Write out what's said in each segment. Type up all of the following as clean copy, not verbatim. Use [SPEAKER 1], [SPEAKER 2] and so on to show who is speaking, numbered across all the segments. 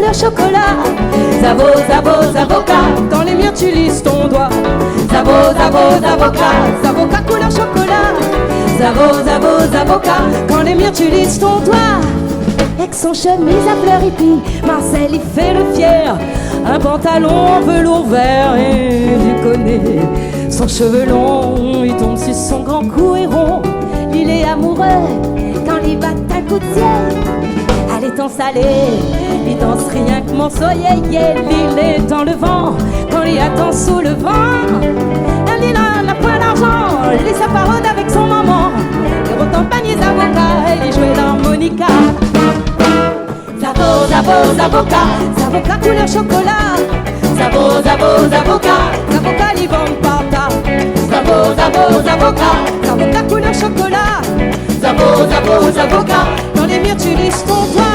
[SPEAKER 1] couleur chocolat. Zavo, zavo, zavoka, dans les murs tu lises ton doigt. Zavo, zavo, zavoka, zavoka couleur chocolat. Zavo, zavo, zavoka, quand les murs tu lises ton doigt. Avec son chemise à fleurs hippie, Marcel il fait le fier. Un pantalon en velours vert et tu connais son cheveu long, il tombe sur son grand cou et rond. Il est amoureux quand il bat un coup de ciel. À l'étang salé, il danse rien que mon soleil. Il est dans le vent quand il attend sous le vent. Elle n'a point d'argent, il sa parole avec son maman. Il rote en panier d'avocats, il jouait l'harmonica. Zavo, zavo, zavoka, zavoka couleur chocolat. Zavo, zavo, zavoka, zavoka l'ivon parta. Zavo, zavo, zavoka, zavoka couleur chocolat. Zavo, zavo, zavoka, dans les murs tu lises ton doigt.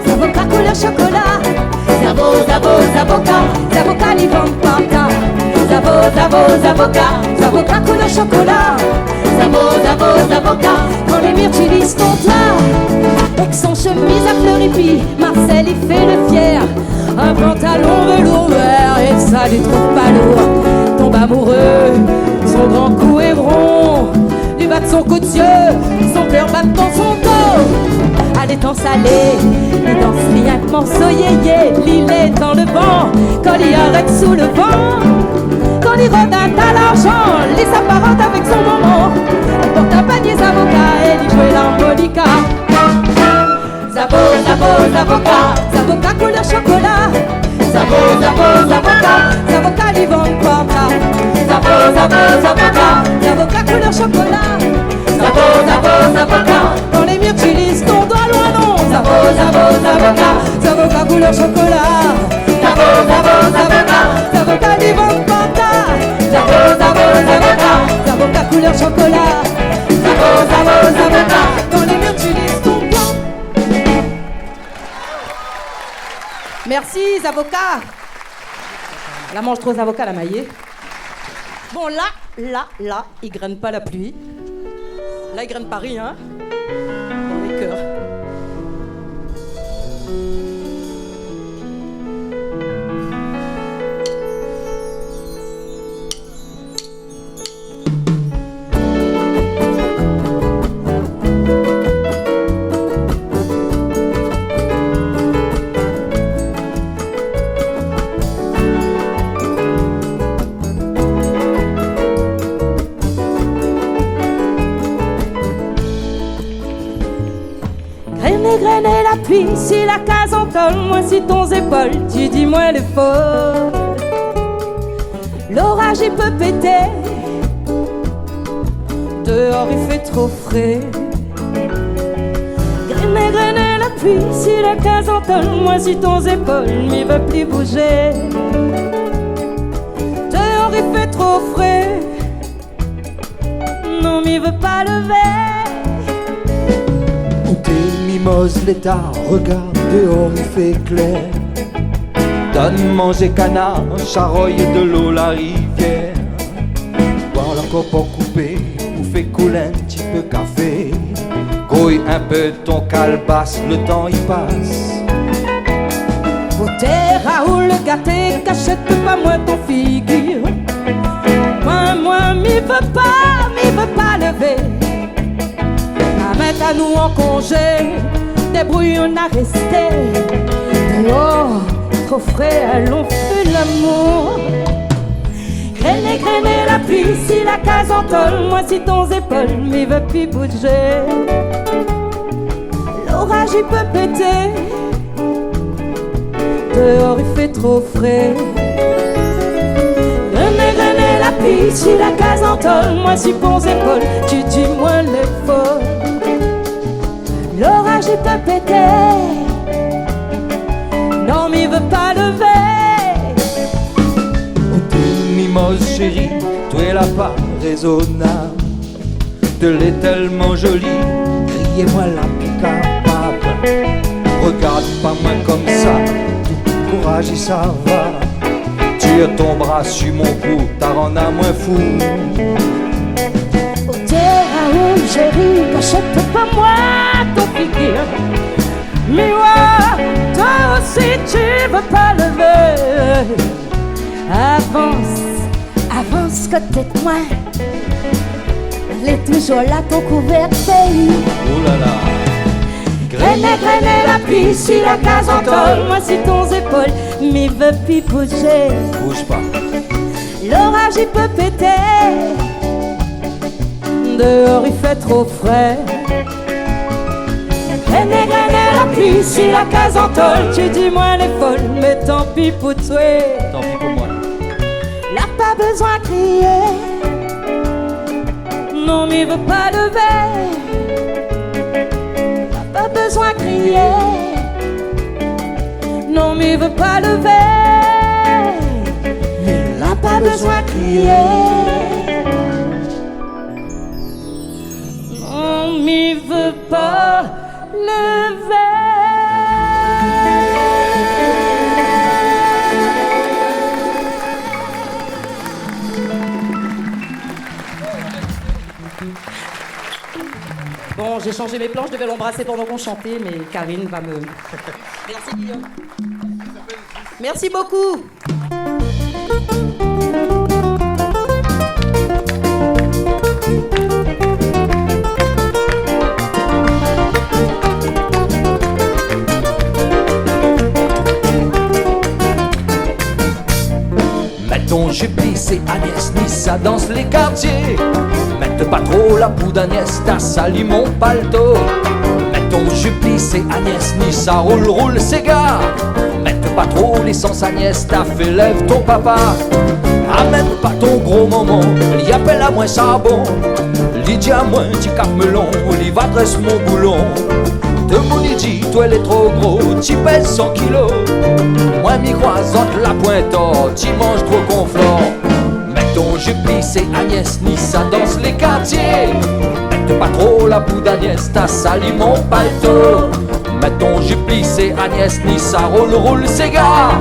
[SPEAKER 1] Zavoka couleur chocolat. Zavo, zavo, zavoka, zavoka l'ivon parta. Zavo, zavo, zavoka, zavoka couleur chocolat. Zavo, zavo, zavoka, quand les murs tu lises ton toit. Avec son chemise à fleurs hippie, Marcel il fait le fier. Un pantalon velours vert et ça lui trouve pas lourd. Tombe amoureux, son grand cou est rond. Du bas de son coup de yeux, son cœur bat dans son dos. À l'étang salé, il danse rien que morceau yéyé. Il est dans le vent, quand il arrête sous le vent. Quand il redonne à l'argent, les apparente avec son maman. Il porte un panier d'avocats et il joue l'harmonica. Zavo, zavo, zavoka, zavoka couleur chocolat. Zavo, zavo, zavoka, zavoka l'ivon parta. Zavo, zavo, zavoka, zavoka couleur chocolat. Zavo, zavo, zavoka, dans les murs tu lises ton doigt loin non. Zavo, zavo, zavoka, zavoka couleur chocolat. Zavo, zavo, zavoka, zavoka l'ivon parta. Zavo, zavo, zavoka, zavoka couleur chocolat. Zavo, zavo, zavoka, dans les murs tu lises ton doigt. Merci Zavoka. La mange trop Zavoka la maillée. Bon là, il graine pas la pluie. Là, il graine pas rien. Dans les cœurs. Grainer la pluie, si la case entonne, moi si ton épaules, tu dis moi les folles. L'orage il peut péter, dehors il fait trop frais. Grainer la pluie, si la case entonne, moi si ton épaules, m'y veut plus bouger. Dehors il fait trop frais, non m'y veut pas lever.
[SPEAKER 2] Mimose l'état, regarde dehors il fait clair. Donne manger canard, charogne de l'eau la rivière. Boire la cope coupée, ou fait couler un petit peu café. Grouille un peu ton calebasse, le temps y passe.
[SPEAKER 1] Beauté Raoul le gâté, cachette pas moins ton figure. Moi m'y veut pas lever. Mettre à nous en congé, des brouilles on a resté. Dehors, trop frais, allons faire l'amour. Grainer la pluie, si la case entonne, moi si ton épaules m'y veut plus bouger. L'orage il peut péter, dehors il fait trop frais. Grainer la pluie, si la case entonne, moi si ton épaules, tu dis moi les folles. L'orage il peut péter, non m'y veut pas lever.
[SPEAKER 2] Oh, t'es mimose chérie, toi elle a pas raisonnable. De l'est tellement jolie, criez-moi la pique-à-pape. Regarde pas moi comme ça, tout courage et ça va. Tire ton bras sur mon cou, t'as rendu à moins fou.
[SPEAKER 1] Oh terre chérie, cachette pas moi ton figure. Mais ouais, toi aussi tu veux pas lever. Avance, avance côté de moi. Elle est toujours là ton couvercle.
[SPEAKER 2] Oh là là.
[SPEAKER 1] Grainer la pluie sur la case en tôle. Moi sur ton épaule, m'y veut plus bouger.
[SPEAKER 2] Bouge pas.
[SPEAKER 1] L'orage il peut péter. Dehors il fait trop frais. Grainer la pluie sur la case en tôle. Tu dis moi elle est folle, mais tant pis pour toi.
[SPEAKER 2] Tant pis pour moi.
[SPEAKER 1] Là pas besoin de crier. Non m'y veut pas lever. Pas besoin de crier, non m'y veut pas lever. Il n'a pas besoin de crier, non m'y veut pas lever. Bon, j'ai changé mes plans, je devais l'embrasser pendant qu'on chantait, mais Karine va me... Merci Guillaume. Merci beaucoup.
[SPEAKER 2] Mets ton jupe c'est Agnès Nissa danse les quartiers. Mette pas trop la poudre Agnès, t'as sali mon palto. Mets ton jupe c'est Agnès Nissa roule ses gars. Mette pas trop l'essence Agnès, t'as fait lève ton papa. Amène pas ton gros moment, l'y appelle à moins charbon. L'y dit à moins t'y cap melon, l'y va dresse mon boulon. De mon dit, toi elle est trop gros, t'y pèses 100 kilos. Moi m'y croisante la pointe, t'y manges trop confort. Mets ton jupe c'est Agnès Nissa danse les quartiers. Mette pas trop la poudre Agnès, t'as sali mon palto. Mets ton jupe c'est Agnès Nissa roule ses gars.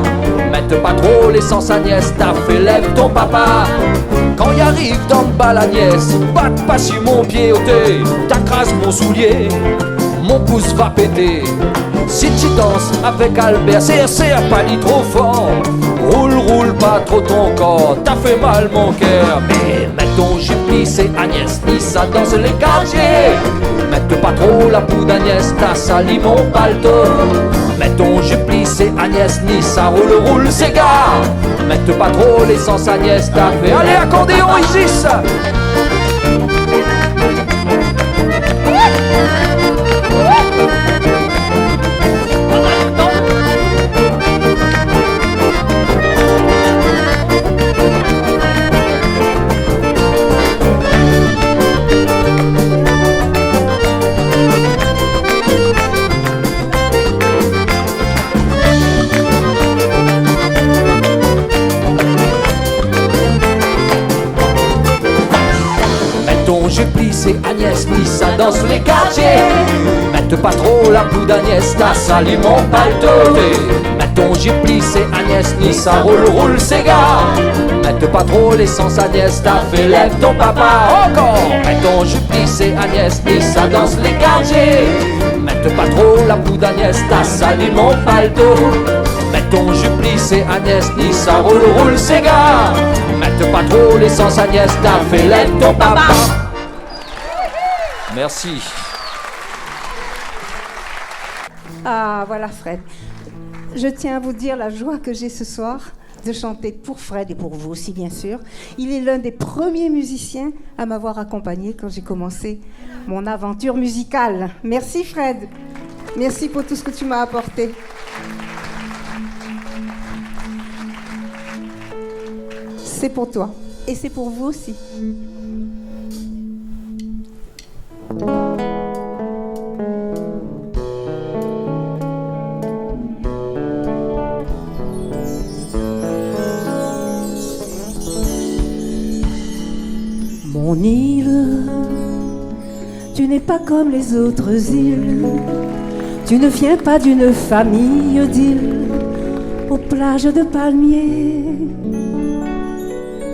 [SPEAKER 2] Mette pas trop l'essence Agnès, t'as fait lève ton papa. Quand y arrive dans le bal Agnès, batte pas sur mon pied ôté. T'accrases mon soulier, mon pouce va péter. Si tu danses avec Albert, c'est pas dit trop fort. Roule pas trop ton corps, t'as fait mal mon cœur. Mais mets ton jupe c'est Agnès Nissa danse les quartiers. Mette pas trop la poudre Agnès, t'as sali mon palto. Mets ton jupe c'est Agnès Nissa roule ses gars. Mette pas trop l'essence Agnès, t'as fait. Allez accordéon Isis. C'est Agnès Nissa danse les quartiers. Mette pas trop la poudre Agnès, t'as sali mon palto. Mets ton jupe c'est Agnès Nissa roule ses gars. Mette pas trop l'essence Agnès, t'as fait lève ton papa. Encore. Mets ton jupe c'est Agnès Nissa danse les quartiers. Mette pas trop la poudre Agnès, t'as sali mon palto. Mets ton jupe c'est Agnès Nissa roule ses gars. Mette pas trop l'essence Agnès, t'as fait lève ton papa. Merci.
[SPEAKER 3] Ah, voilà Fred. Je tiens à vous dire la joie que j'ai ce soir de chanter pour Fred et pour vous aussi, bien sûr. Il est l'un des premiers musiciens à m'avoir accompagné quand j'ai commencé mon aventure musicale. Merci Fred. Merci pour tout ce que tu m'as apporté. C'est pour toi. Et c'est pour vous aussi. Mon île, tu n'es pas comme les autres îles. Tu ne viens pas d'une famille d'îles aux plages de palmiers.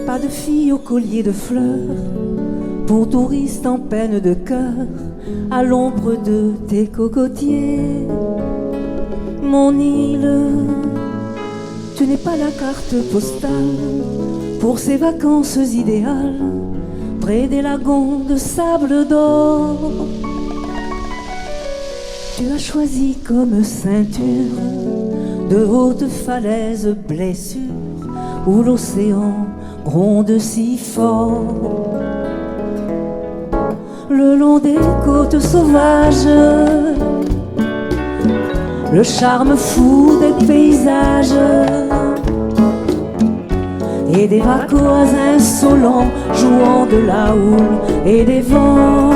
[SPEAKER 3] Pas de filles au collier de fleurs pour touristes en peine de cœur à l'ombre de tes cocotiers. Mon île, tu n'es pas la carte postale pour ces vacances idéales près des lagons de sable d'or. Tu as choisi comme ceinture de hautes falaises blessures où l'océan gronde si fort. Le long des côtes sauvages, le charme fou des paysages et des vacois insolents jouant de la houle et des vents.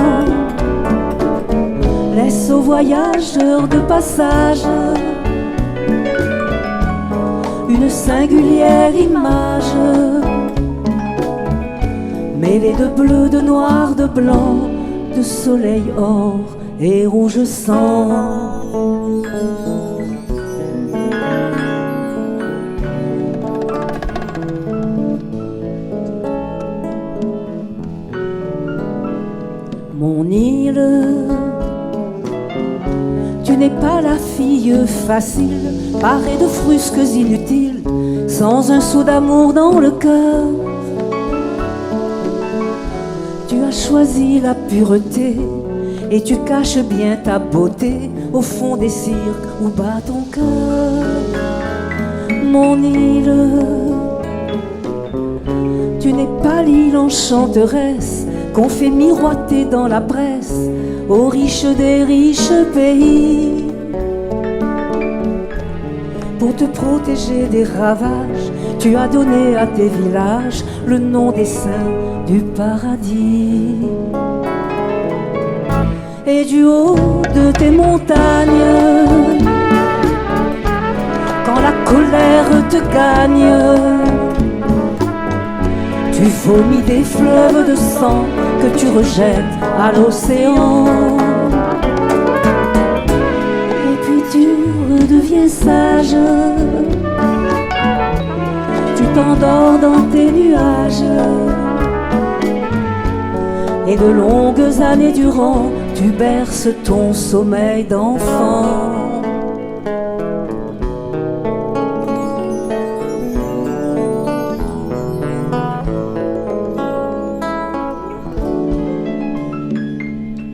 [SPEAKER 3] Laisse aux voyageurs de passage une singulière image, mêlée de bleu, de noir, de blanc, de soleil or et rouge sang. Mon île, tu n'es pas la fille facile, parée de frusques inutiles, sans un sou d'amour dans le cœur. Tu as choisi la pureté et tu caches bien ta beauté au fond des cirques où bat ton cœur. Mon île, tu n'es pas l'île enchanteresse qu'on fait miroiter dans la presse aux riches des riches pays. Pour te protéger des ravages, tu as donné à tes villages le nom des saints du paradis. Et du haut de tes montagnes, quand la colère te gagne, tu vomis des fleuves de sang que tu rejettes à l'océan. Et puis tu redeviens sage, tu t'endors dans tes nuages, et de longues années durant, tu berces ton sommeil d'enfant.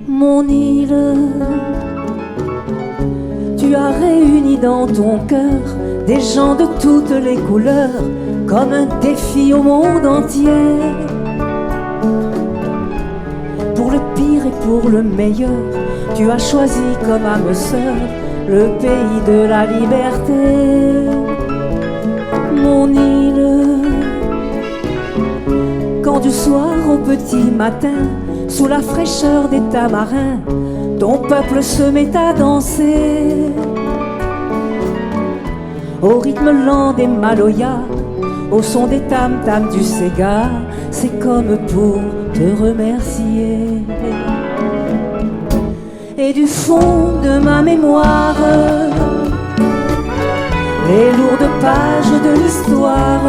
[SPEAKER 3] Mon île, tu as réuni dans ton cœur des gens de toutes les couleurs, comme un défi au monde entier. Pour le pire et pour le meilleur, tu as choisi comme âme sœur le pays de la liberté. Mon île, quand du soir au petit matin, sous la fraîcheur des tamarins, ton peuple se met à danser au rythme lent des maloyas, au son des tam-tams du Sega. C'est comme pour te remercier. Et du fond de ma mémoire, les lourdes pages de l'histoire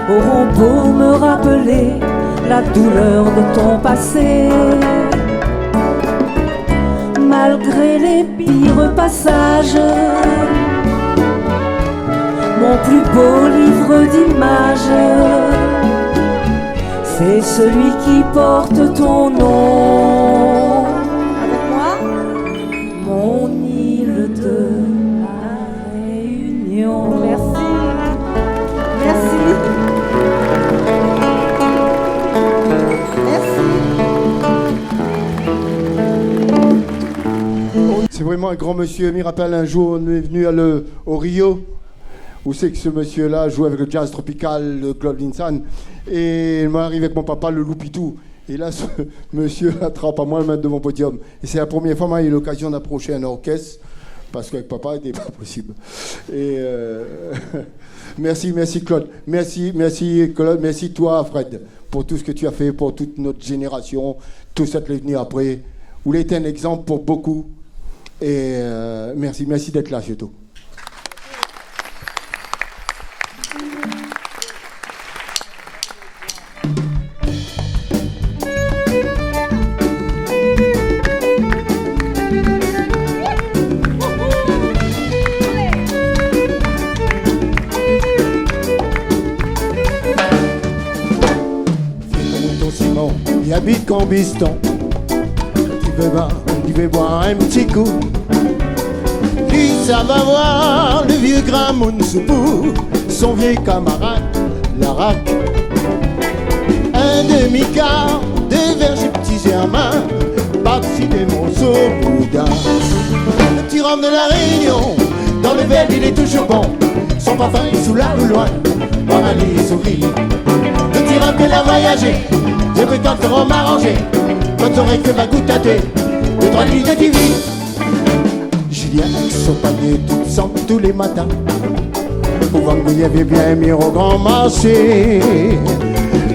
[SPEAKER 3] auront beau me rappeler la douleur de ton passé. Malgré les pires passages, mon plus beau livre d'images, c'est celui qui porte ton nom.
[SPEAKER 1] Avec moi,
[SPEAKER 3] mon île de la Réunion.
[SPEAKER 1] merci. Merci.
[SPEAKER 4] C'est vraiment un grand monsieur. Il me rappelle un jour, on est venu au Rio, où c'est que ce monsieur-là jouait avec le jazz tropical, le Club Linsan. Et il m'est arrivé avec mon papa, le Loupitou. Et là, ce monsieur attrape à moi le mettre devant le podium. Et c'est la première fois que j'ai eu l'occasion d'approcher un orchestre. parce qu'avec papa, c'était pas possible. Et merci Claude. Merci Claude. Merci toi, Fred, pour tout ce que tu as fait pour toute notre génération. Tout ça qui est venu après. Vous avez été un exemple pour beaucoup. Et merci d'être là, surtout. Il habite Cambiston. Tu veux boire un petit coup. Lui, ça va voir le vieux Gramoun Soupou, son vieux camarade, Larac. Un demi-quart de verger petit Germain, par-dessus des monceaux boudin. Le petit rhum de la Réunion, dans le verre il est toujours bon. Son parfum est sous la ou loin, voilà les souris. Le petit rhum qu'elle a voyagé, je peux tant te m'arranger. Quand t'aurais que ma goutte à thé, 2-3 litres de TV. Julien avec son panier tout sang tous les matins. Pour vendre, il y avait bien mis au grand marché.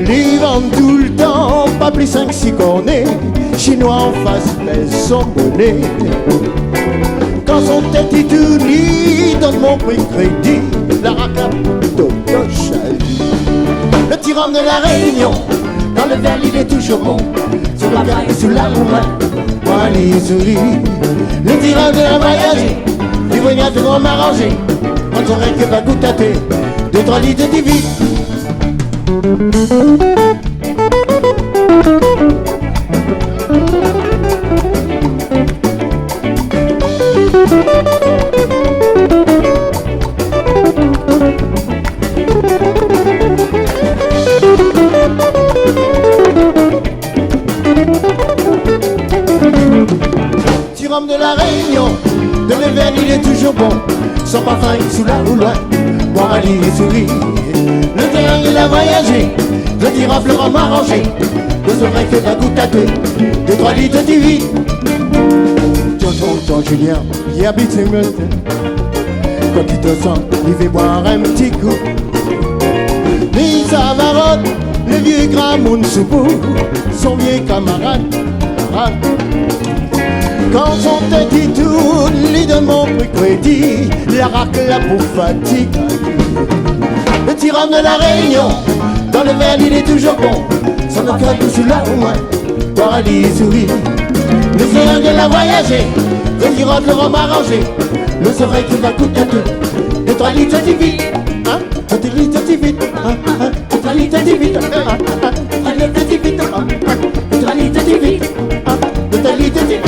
[SPEAKER 4] Les vendent tout le temps, pas plus 5-6 cornets. Chinois en face pèse son bonnet. Quand son tête est tout lit, donne mon prix crédit. La racape d'Otochali. Le petit rhum de la Réunion, dans le verre il est toujours bon. Sur la paille et sous la main, moi les souris. Le petit rhum de la voyage, du voyage de gros m'arranger. Quand on que ma goutte à thé, 2-3 litres de TV. Petit rhum de la Réunion, de l'hiver il est toujours bon. Son parfum est sous la loin, boire à les souris. Le terrain il a voyagé, le girofle le rhum arrangé. Vous aurez que la goutte à thé, 2-3 litres de TV. Tonton Julien, qui habite ses meutes. Quand il te sent, il fait boire un petit coup. Mais ça va le vieux Gramoun Soupou, son vieux camarade. Quand son tête y tourne, lui donne mon prix crédit. La racle là pour fatigue. Le petit rhum de la Réunion, dans le verre il est toujours bon. Son cœur tout sous la au moins, boire à les souris. Le sérin de la voyager, le girofle le rhum arrangé. Le soleil qui va coûter 2-3 litres de TV. 2 litres de TV. 2-3 litres de TV. 3 litres de TV. 2-3 litres de TV. 2 litres de TV.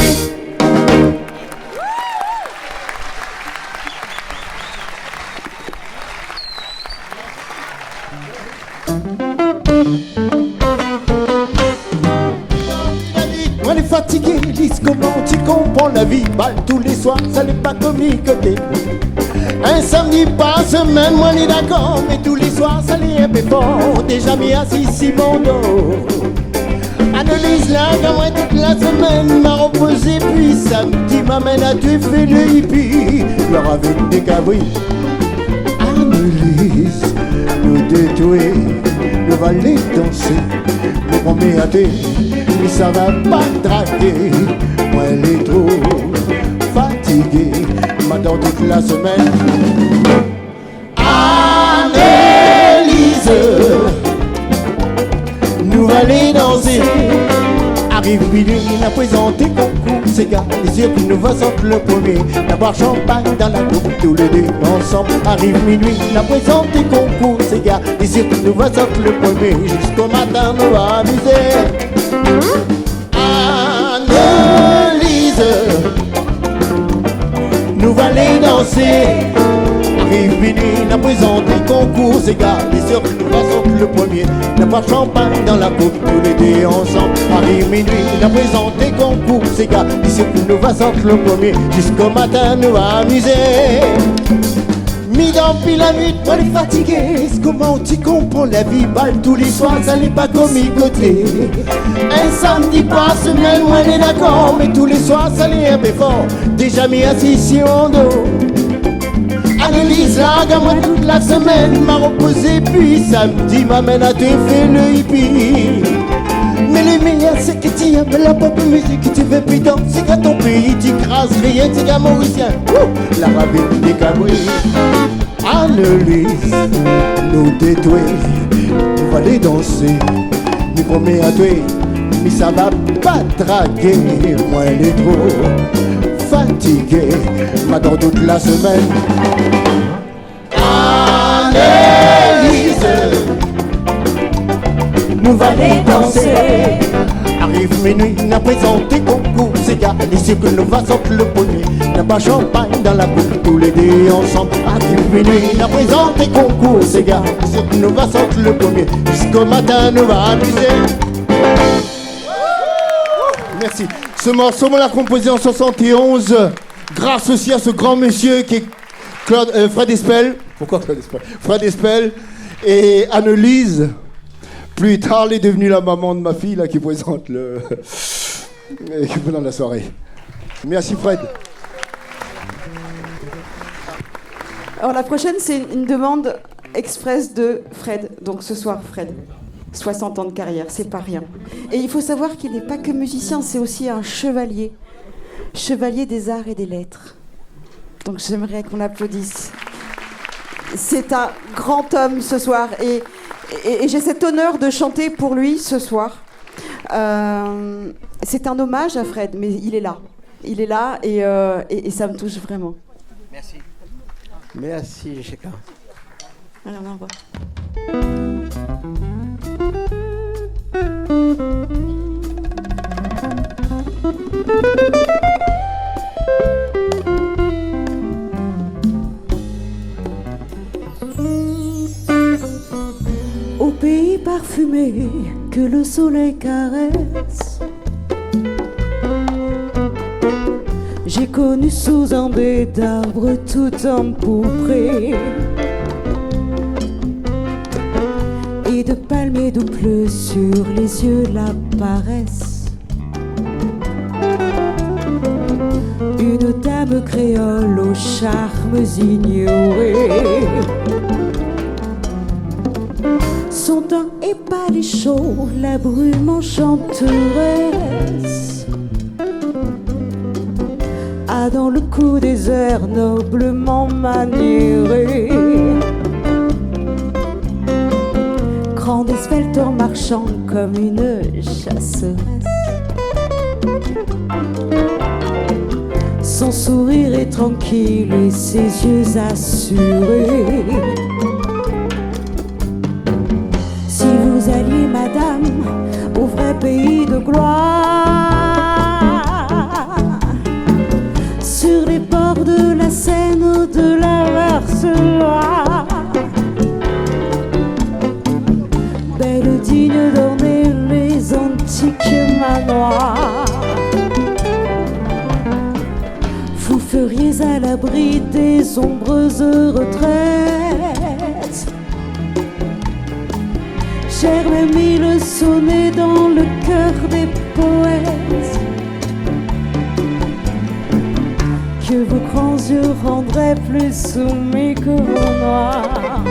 [SPEAKER 4] On est fatigué, lisse comment tu comprends la vie. Balle tous les soirs, ça n'est pas comiqueté. Un samedi par semaine, moi on est d'accord, mais tous les soirs ça l'est un peu fort. Déjà mis assis si mon dos. Analyse là, quand moi toute la semaine m'a reposé, puis samedi m'amène à tuer fait le hippie. Leur avec des cabris. Analyse, nous détruire, nous va les danser. Le premier à thé, mais ça va pas draguer. Moi elle est trop fatiguée, m'attend toute la semaine. Analyse, nous va les danser. Arrive minuit, il a présenté concours. C'est gars, les yeux qui nous va sortir le premier. D'avoir champagne dans la coupe, tous les deux ensemble. Arrive minuit, il a présenté concours. C'est gars, les yeux qui nous va sortir le premier. Jusqu'au matin, nous va amuser. Analyse, nous va les danser. Arrive minuit, il a présenté concours. C'est gars, les yeux qui nous va sortir le premier. D'avoir champagne dans la coupe, tous les deux ensemble. Arrive minuit, il a présenté concours. C'est gars, les yeux qui nous va sortir le premier. Jusqu'au matin, nous va amuser.
[SPEAKER 5] Mi dans pile la nuit, moi les fatigué. Comment tu comprends la vie? Balle tous les soirs, ça n'est pas comme y côté. Un samedi par semaine, moi on est d'accord. Mais tous les soirs, ça n'est un peu fort. Déjà mis assis sur mon dos. Annelise la gamme toute la semaine m'a reposé, puis samedi m'amène à te faire le hippie. Mais les meilleurs c'est que tu aimes la pop musique, tu veux plus danser qu'à ton pays, tu crases rien, tu es mauricien. La ravine des cabris. Annelise, nous détruire, on va aller danser, nous promets à toi, mais ça va pas draguer, moi elle est trop fatigué, m'attend toute la semaine. Annelise, nous va aller danser. Arrive minuit, n'a présenté concours, c'est gars, ici que nous va sortir le premier. N'a pas champagne dans la coupe, tous les deux ensemble. Arrive minuit, n'a présenté concours, c'est gars, ici que nous va sortir le premier. Jusqu'au matin, nous va amuser. Merci. Ce morceau, on l'a composé en 71, grâce aussi à ce grand monsieur qui est Fred Espel. Pourquoi Fred Espel? Fred Espel et Annelise. Plus tard, elle est devenue la maman de ma fille là, qui présente dans la soirée. Merci Fred.
[SPEAKER 6] Alors la prochaine, c'est une demande express de Fred. Donc ce soir, Fred. 60 ans de carrière, c'est pas rien. Et il faut savoir qu'il n'est pas que musicien, c'est aussi un chevalier. Chevalier des arts et des lettres. Donc j'aimerais qu'on l'applaudisse. C'est un grand homme ce soir et j'ai cet honneur de chanter pour lui ce soir. C'est un hommage à Fred, mais il est là. Il est là et ça me touche vraiment.
[SPEAKER 5] Merci. Merci, Jessica.
[SPEAKER 6] Allez, on envoie.
[SPEAKER 1] Au pays parfumé que le soleil caresse, j'ai connu sous un dé d'arbres tout empourpré et de palmiers d'eau pleut sur les yeux la paresse. Une dame créole aux charmes ignorés, son teint épâle et chaud, la brume enchanteresse a dans le cou des airs noblement maniérés. Grande et svelte en marchant comme une chasseresse, son sourire est tranquille et ses yeux assurés. Si vous alliez, madame, au vrai pays de gloire, sur les bords de la Seine ou de la Verse-Loire, belle digne d'orner les antiques manoirs, vous feriez à l'abri des ombreuses retraites. Germe mille sonnets dans le cœur des poètes, que vos grands yeux rendraient plus soumis que vos noirs.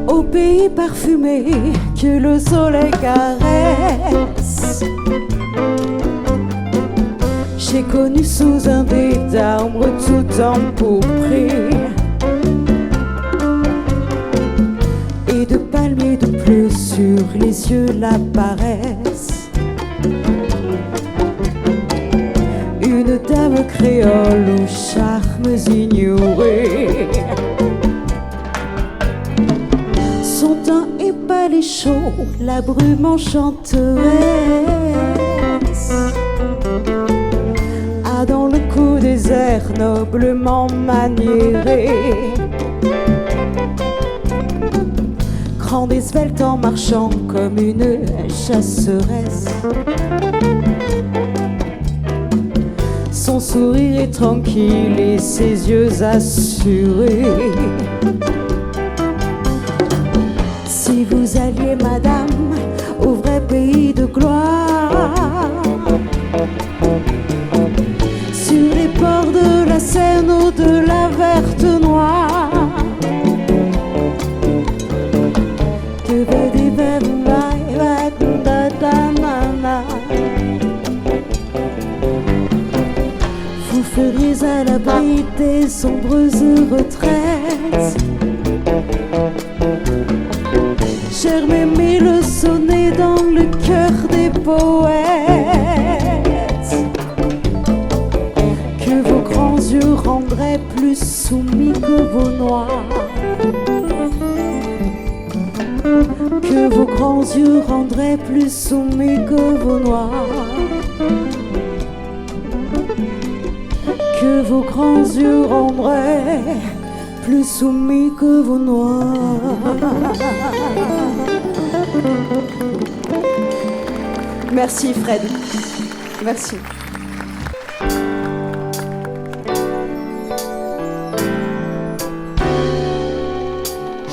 [SPEAKER 1] Au pays parfumé que le soleil caresse, j'ai connu sous un dé d'arbres tout empourpré et de palmiers de bleu sur les yeux la paresse. Une dame créole aux charmes ignorés,
[SPEAKER 6] l'étoile est chaud, la brume enchanteresse a dans le cou des airs noblement maniérés. Grande et svelte en marchant comme une chasseresse. Son sourire est tranquille et ses yeux assurés. Si vous alliez, madame, au vrai pays de gloire, sur les bords de la Seine ou de la Verte Noire, vous feriez à l'abri des sombreuses retraites. Cher Mémé, le sonnet dans le cœur des poètes. Que vos grands yeux rendraient plus soumis que vos noirs. Que vos grands yeux rendraient plus soumis que vos noirs. Que vos grands yeux rendraient plus soumis que vos noirs. Merci Fred. Merci.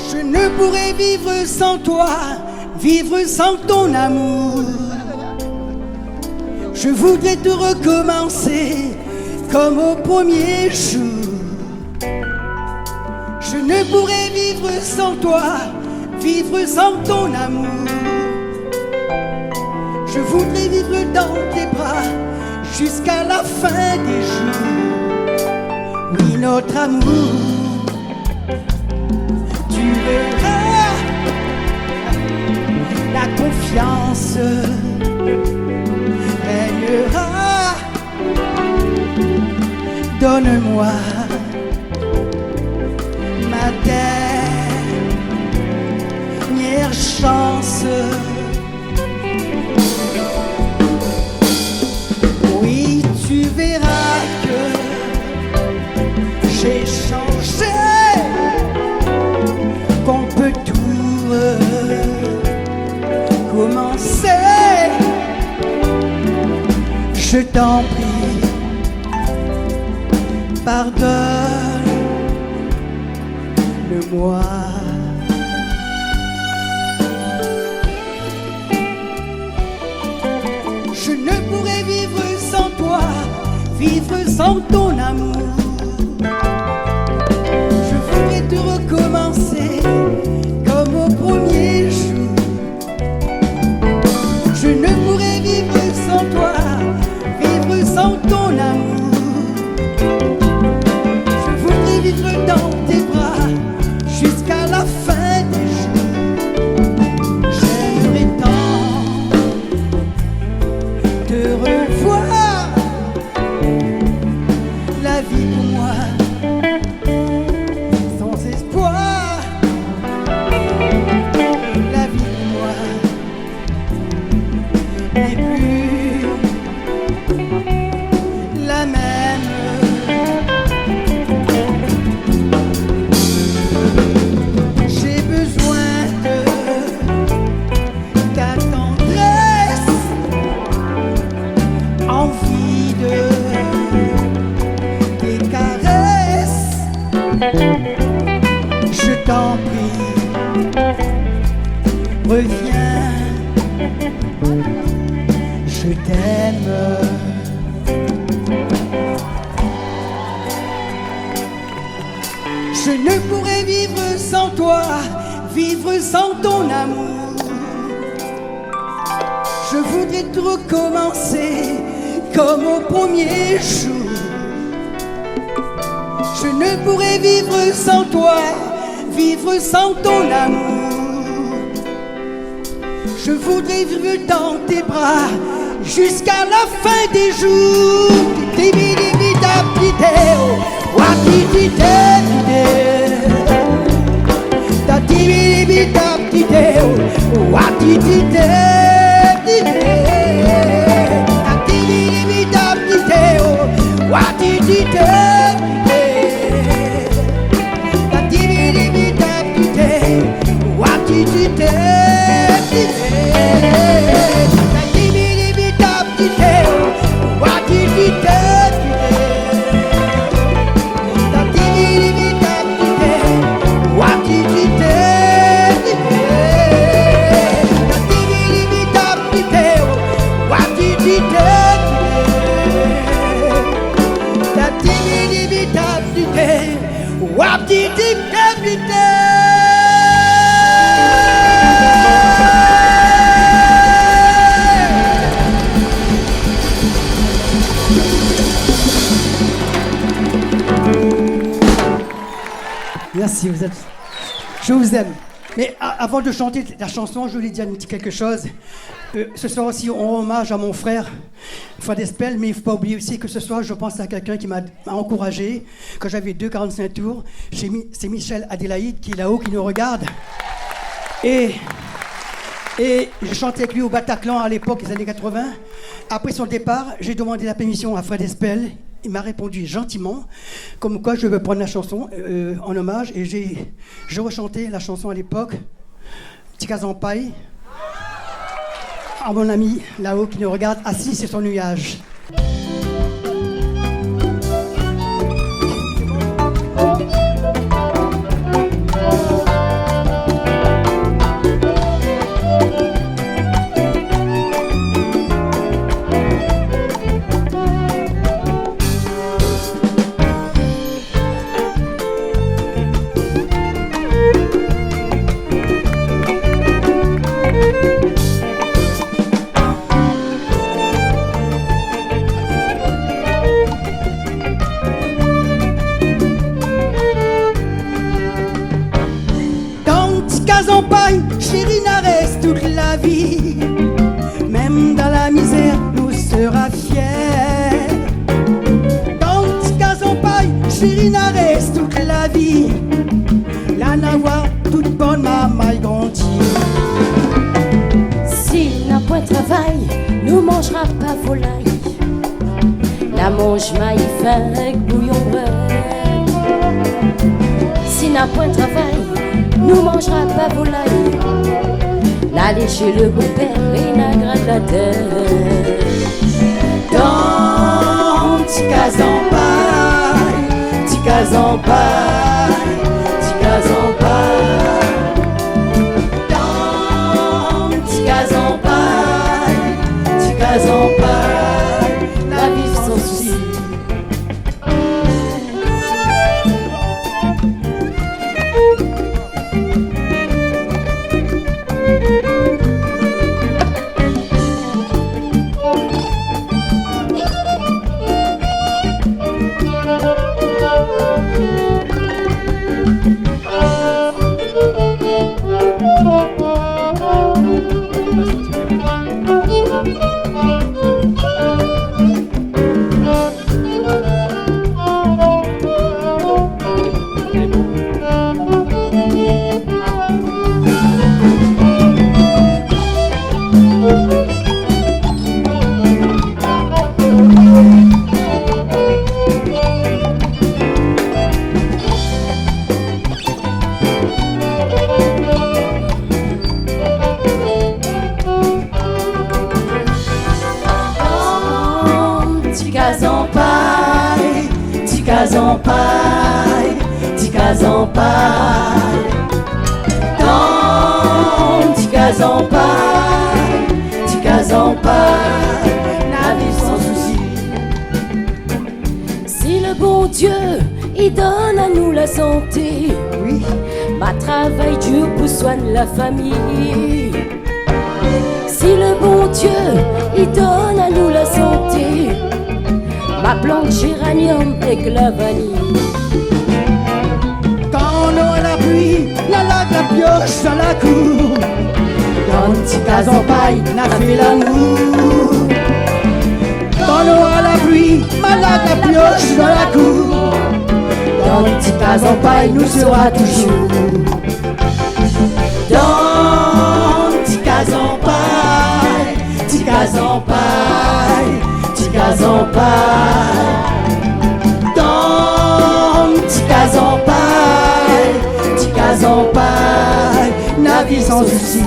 [SPEAKER 7] Je ne pourrais vivre sans toi, vivre sans ton amour. Je voudrais te recommencer comme au premier jour. Je ne pourrais vivre sans toi, vivre sans ton amour. Je voudrais vivre dans tes bras jusqu'à la fin des jours. Oui, notre amour, tu verras, la confiance régnera. Donne-moi ma dernière chance. Oui, tu verras que j'ai changé, qu'on peut tout recommencer. Je t'en prie, pardonne-le-moi. Je ne pourrais vivre sans toi, vivre sans ton amour. Je voudrais te recommencer comme au premier jour. Je ne pourrais vivre sans toi, vivre sans ton amour. Je voudrais vivre dans tes bras jusqu'à la fin des jours. J'aimerais tant te revoir. La vie pour moi sans espoir. La vie pour moi n'est plus la même. J'ai besoin de ta tendresse, envie de tes caresses. Je t'en prie, reviens, je t'aime. Je ne pourrais vivre sans toi, vivre sans ton amour. Je voudrais te recommencer comme au premier jour. Je ne pourrais vivre sans toi, vivre sans ton amour. Je voudrais vivre dans tes bras jusqu'à la fin des jours. Ta Merci, je vous aime. Mais avant de chanter la chanson, je voulais dire quelque chose. Ce soir aussi, on rend hommage à mon frère, Fred Espel, mais il ne faut pas oublier aussi que ce soir, je pense à quelqu'un qui m'a encouragé quand j'avais 2,45 tours. C'est Michel Adélaïde qui est là-haut, qui nous regarde. Et j'ai chanté avec lui au Bataclan à l'époque, les années 80. Après son départ, j'ai demandé la permission à Fred Espel. Il m'a répondu gentiment, comme quoi je veux prendre la chanson en hommage. Et j'ai rechanté la chanson à l'époque, Tikazampaï, à mon ami là-haut qui nous regarde, assis sur son nuage. Chérina reste toute la vie, même dans la misère, nous sera fière. Dans Tikazampaï, Chérina reste toute la vie, la navoir toute bonne maman grandit.
[SPEAKER 8] S'il n'a point travail, nous mangera pas volaille. La mange maï avec bouillon red. S'il n'a point travail, nous mangera pas volaille. L'aller chez le beau-père et la gratte la terre.
[SPEAKER 7] Dans Tikazampaï, Tikazampaï, Tikazampaï. Dans Tikazampaï, Tikazampaï, la vie sans souci.
[SPEAKER 8] Tikazampaï, Tikazampaï. Dans Tikazampaï, Tikazampaï, la vie sans souci. Si le bon Dieu, il donne à nous la santé, oui, ma travail dur pour soigner la famille. Si le bon Dieu, il donne à nous la santé, ma plante géranium avec la vanille.
[SPEAKER 7] Quand on a la pluie, la laque, la pioche dans la cour. Dans Tikazampaï, n'a fait l'amour. Quand on a la pluie, ma laque, la pioche dans la cour. Dans Tikazampaï, nous sera toujours.
[SPEAKER 5] Dans Ticaz en paille, Ticaz en paille, Ticaz en paille. Dans Ticaz en paille, Ticaz en paille, la vie sans souci.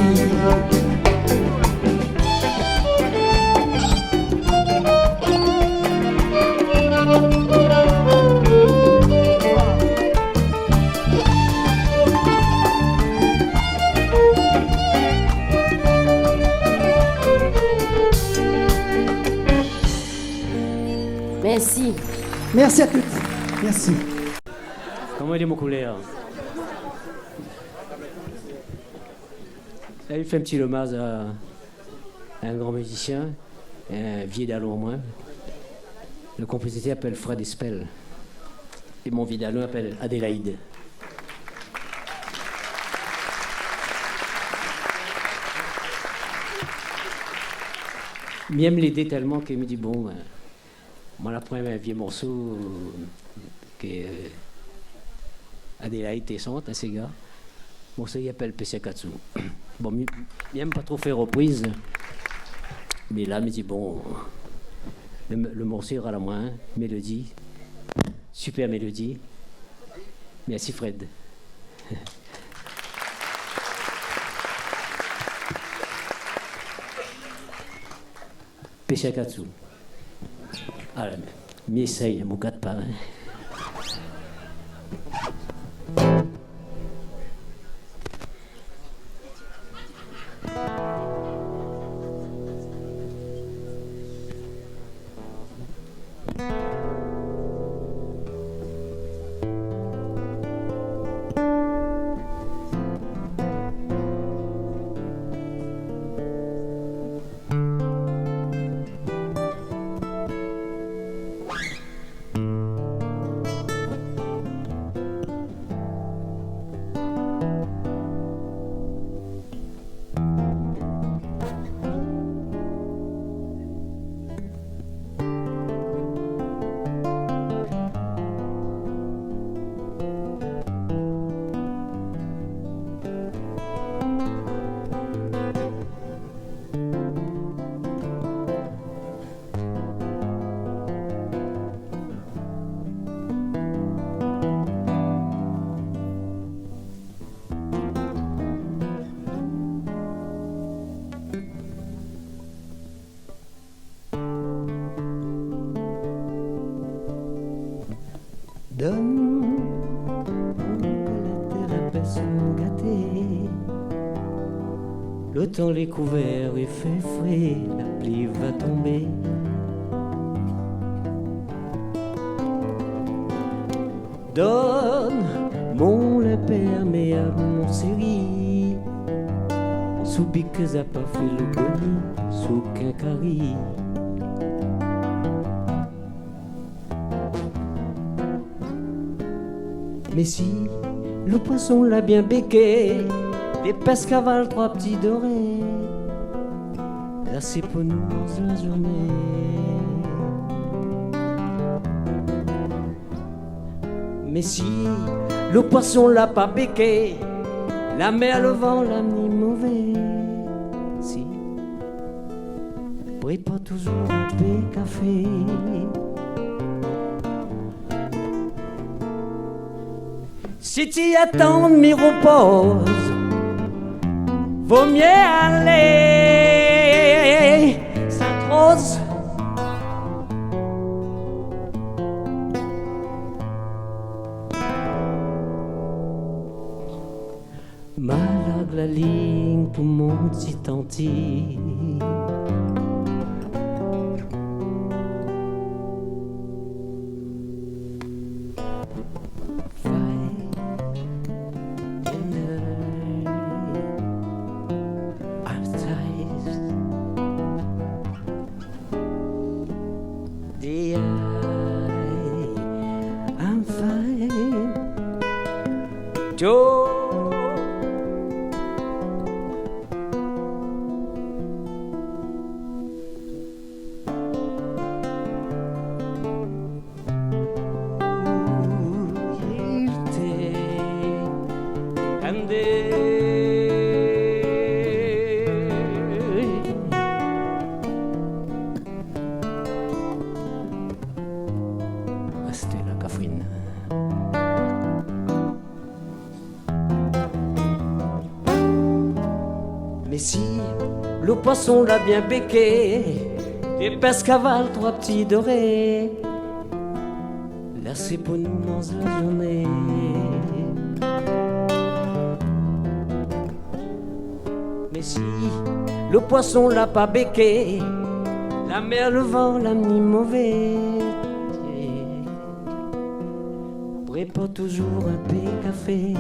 [SPEAKER 8] Merci.
[SPEAKER 7] Merci à toutes. Merci.
[SPEAKER 9] Comment il est mon couleur? Là, il fait un petit hommage à un grand musicien, un vieil dallon au moins. Le compositeur s'appelle Fred Espel. Et mon vieil dallon s'appelle Adélaïde. Il aime l'aider tellement qu'il me dit bon, moi la première un vieux morceau que Adélaïde Tessante, un ces gars. Bon, ça, il appelle Pesakatsu. Bon, il n'aime pas trop faire reprise. Mais là, il me dit, bon, le morceau aura la moins, mélodie. Super mélodie. Merci, Fred. Pesakatsu. Alors, mais essaye, mon gars de pain.
[SPEAKER 2] Donne que la terre sont gâtée. Le temps les couverts et fait frais, la pluie va tomber. Donne mon le permet à mon série. Sous pique ça pas fait le boni, sous quincaillerie. Mais si le poisson l'a bien béqué, les pêches cavalent trois petits dorés. Là c'est pour nous la journée. Mais si le poisson l'a pas béqué, la mer, le vent l'a mis mauvais. Si, brille pas toujours un peu café. Si tu attends de m'y repose, vaut mieux aller Sainte-Rose. Malade la ligne pour mon petit tanti. I'm fine, Joe. Il te
[SPEAKER 9] le poisson l'a bien becqué, et pêche cavale, 3 petits dorés. Là c'est pour nous dans la journée. Mais si le poisson l'a pas becqué, la mer, le vent l'a mis mauvais. Prépare toujours un peu de café.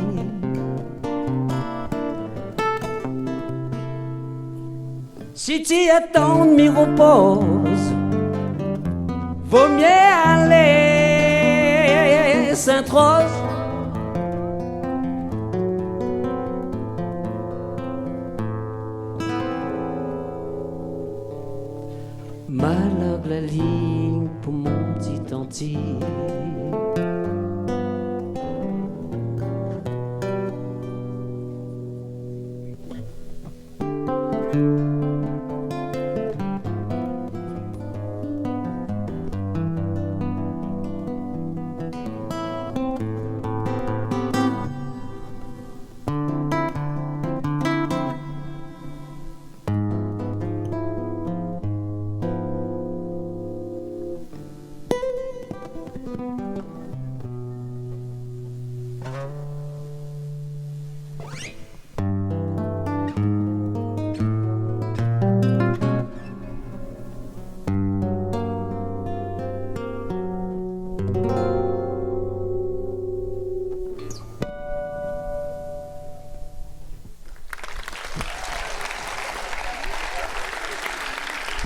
[SPEAKER 9] Si tu attends de m'y repose, vaut mieux aller Sainte-Rose. Malheur la ligne pour mon petit tanti.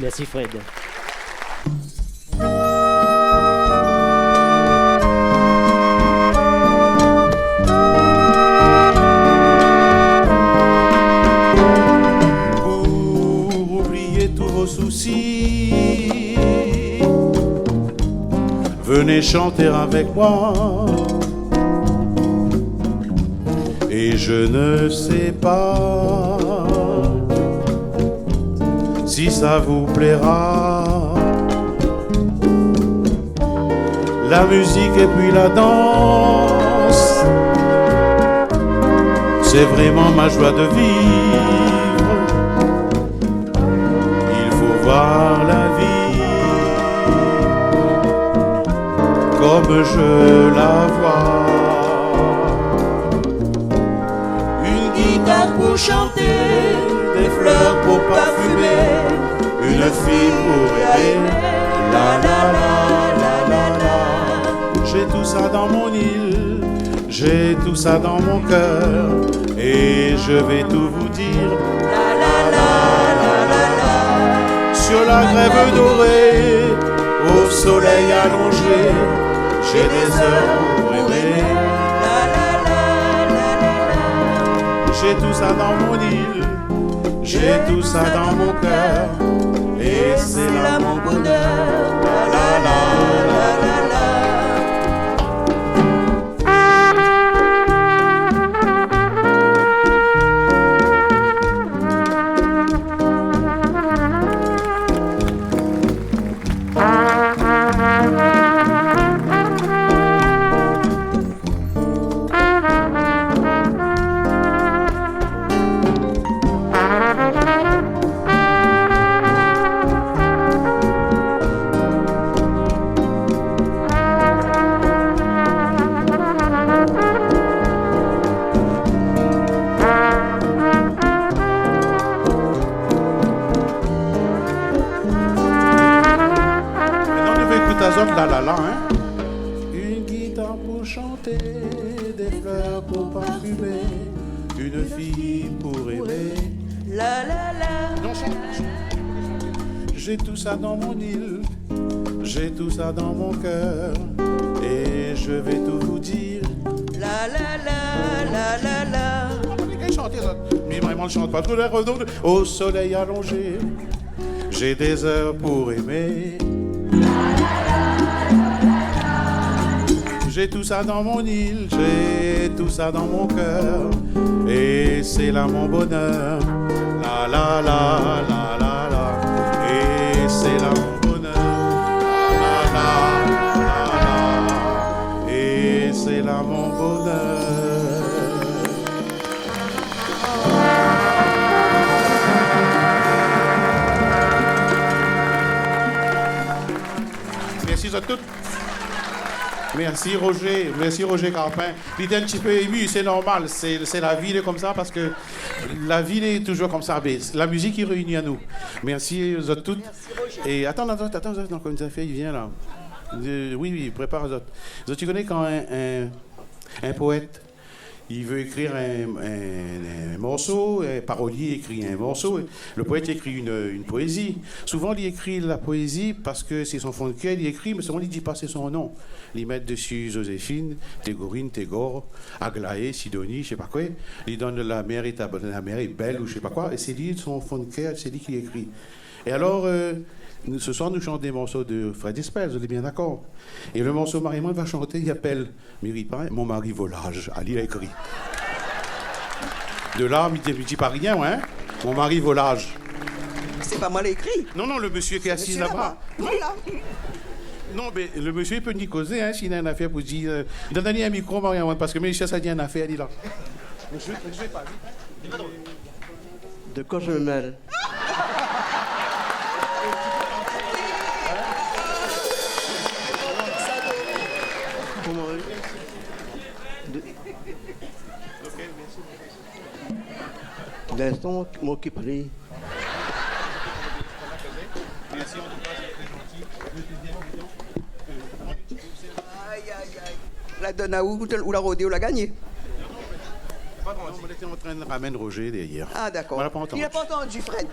[SPEAKER 9] Merci Fred.
[SPEAKER 10] Pour oublier tous vos soucis, venez chanter avec moi. Et je ne sais pas si ça vous plaira. La musique et puis la danse, c'est vraiment ma joie de vivre. Il faut voir la vie comme je la vois. Une guitare pour chanter, des fleurs pour parfumer, une fille pour aimer. La la la la la la. J'ai tout ça dans mon île, j'ai tout ça dans mon cœur, et je vais tout vous dire. La la la la la la. Sur la grève dorée, au soleil allongé, j'ai des heures pour aimer. La la la la la la. J'ai tout ça dans mon île, j'ai tout ça dans mon cœur, et c'est là mon bonheur. La la la la la la. La la la, hein? Une guitare pour chanter, des fleurs pour parfumer, une fille pour aimer. La la la. Non, chante. J'ai tout ça dans mon île, j'ai tout ça dans mon cœur, et je vais tout vous dire. La la la la la la. Chanter ça. Mais vraiment, ne chante pas trop l'air redonde. Au soleil allongé, j'ai des heures pour aimer. J'ai tout ça dans mon île, j'ai tout ça dans mon cœur, et c'est là mon bonheur. La la la la la la, et c'est là mon bonheur. La la la la la, et c'est là mon bonheur. vous êtes toutes. Merci Roger Carpin. Il était un petit peu ému, c'est normal, c'est la vie, il est comme ça parce que la vie est toujours comme ça. Mais la musique il réunit à nous. Merci vous êtes toutes. Et attends, comme ça fait, il vient là. Oui, prépare les autres. Tu connais quand un poète, il veut écrire un morceau, un parolier écrit un morceau, le poète écrit une poésie. Souvent, il écrit la poésie parce que c'est son fond de cœur, il écrit, mais souvent, il ne dit pas c'est son nom. Il met dessus Joséphine, Tégorine, Tégor, Aglaé, Sidonie, je ne sais pas quoi. Il donne la mère est belle ou je ne sais pas quoi, et c'est lui, son fond de cœur, c'est lui qui écrit. Et alors, ce soir, nous chantons des morceaux de Fred Espel, vous êtes bien d'accord. Et le morceau Marie-Moi va chanter, il appelle Méripin, mon mari volage. Ali a écrit. De là, il ne dit pas rien, hein. Mon mari volage.
[SPEAKER 7] C'est pas mal écrit.
[SPEAKER 10] Non, le monsieur qui est assis là-bas.
[SPEAKER 7] Voilà.
[SPEAKER 10] Non, mais le monsieur, il peut ni causer, hein, s'il a une affaire pour dire. Il donne un micro, Marie-Moi, parce que même si ça dit une affaire, il est là. Je vais pas vite.
[SPEAKER 11] De quoi je me mêle? L'instant m'occuperai.
[SPEAKER 10] Merci en tout cas, c'est très gentil.
[SPEAKER 7] Aïe. La donne à ou la rodée ou la gagner.
[SPEAKER 10] Pardon, on était en train de ramener Roger derrière.
[SPEAKER 7] Ah d'accord.
[SPEAKER 10] On l'a pas entendu.
[SPEAKER 7] Il n'a pas entendu, Fred.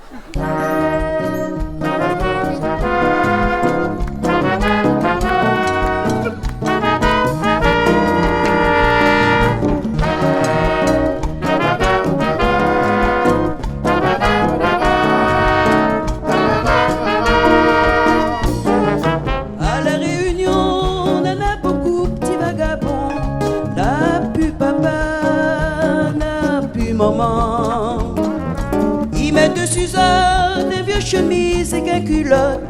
[SPEAKER 7] Ils mettent dessus ça des vieux chemises et qu'un culotte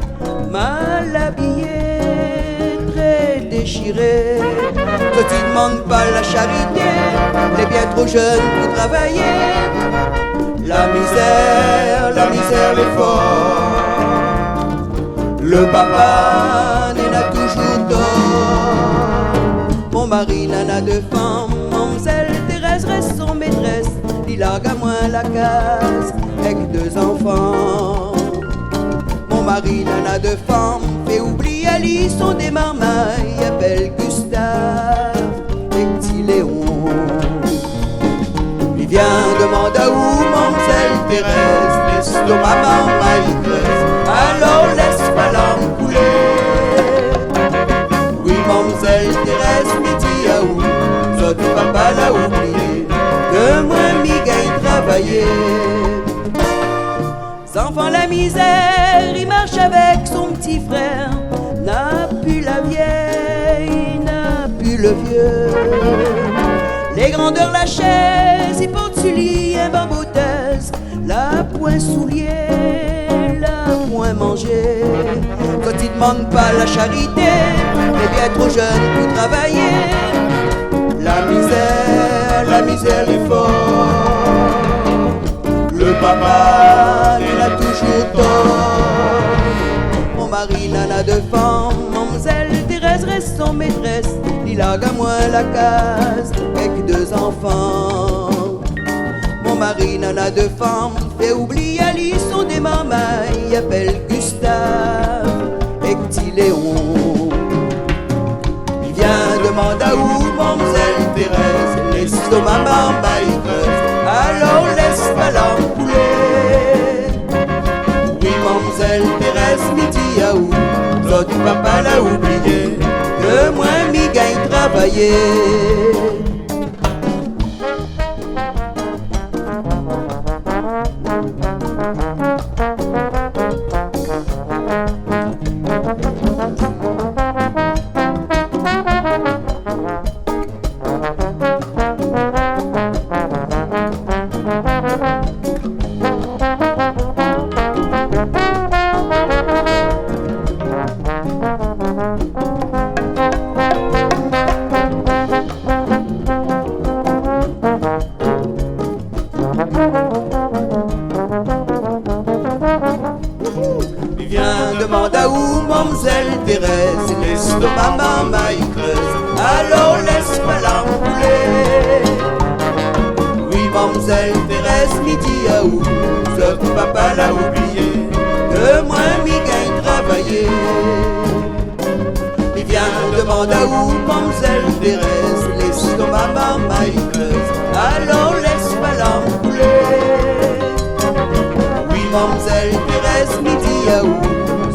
[SPEAKER 7] mal habillé, très déchiré. Que tu demandes pas la charité, t'es bien trop jeune pour travailler. La misère, l'effort. Le papa n'en a toujours tort. Mon mari n'en a deux femmes, mademoiselle Thérèse reste son maîtresse. Il largue à moins la case avec deux enfants. Mon mari n'en a deux femmes, fait oublier Alice, son des marmailles, appelle Gustave et petit Léon. Il vient demande à où mademoiselle Thérèse, laisse ton maman maîtresse, alors laisse pas l'âme couler. Oui mademoiselle Thérèse, mais dis à où, votre papa l'a oublié, que moi m'y gagne travailler. Enfant la misère, il marche avec son petit frère. N'a plus la vieille, n'a plus le vieux. Les grandeurs la chaise, il porte sur lit un bamboteuse. La point soulier, la point manger. Quand il demande pas la charité, t'es bien trop jeune pour travailler. La misère, l'effort. Le papa, il a toujours tort. Mon mari n'en a deux femmes, mademoiselle Thérèse reste son maîtresse. Il largue à moins la case avec deux enfants. Mon mari n'en a deux femmes, fait oublier Alice, son des marmailles, appelle Gustave et petit Léon. Il vient demander à où mademoiselle Thérèse, laisse ton maman maîtresse, alors laisse pas l'âme couler. Oui mademoiselle Thérèse, midi à où, votre papa l'a oublié, que moi m'y gagne travailler.
[SPEAKER 10] demande à où mademoiselle Thérèse, l'estomac maman y creuse, alors laisse-moi l'embouler. Oui, mademoiselle Thérèse, midi à où, votre papa l'a oublié, que moi m'y gagne travailler. Il vient demande à où mademoiselle Thérèse, l'estomac maman y creuse, alors laisse-moi l'embouler. Oui, mademoiselle Thérèse, midi à où,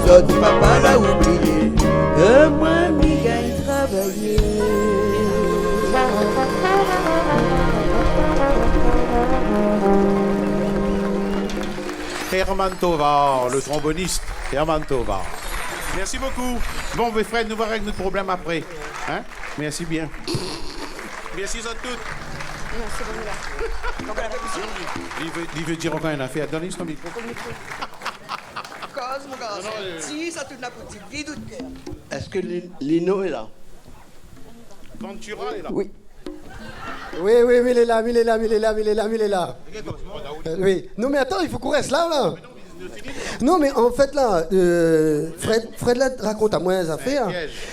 [SPEAKER 10] votre papa l'a oublié, que moi m'y gagne travailler.
[SPEAKER 12] Herman Tovar, le tromboniste, Herman Tovar. Merci beaucoup. Bon, mais Fred, nous verrons avec notre problème après. Hein? Merci bien. Merci à toutes. Il veut dire encore une affaire. Donnez son micro.
[SPEAKER 7] Cause, mon garçon. Si, ça tourne la boutique. Vide ou de cœur.
[SPEAKER 11] Est-ce que Lino est là?
[SPEAKER 12] Ventura est là.
[SPEAKER 5] Oui. Oui, il est là, il est là. Oui. Non, mais attends, il faut qu'on reste là. Non, mais en fait, là, Fred là, raconte à moi les affaires.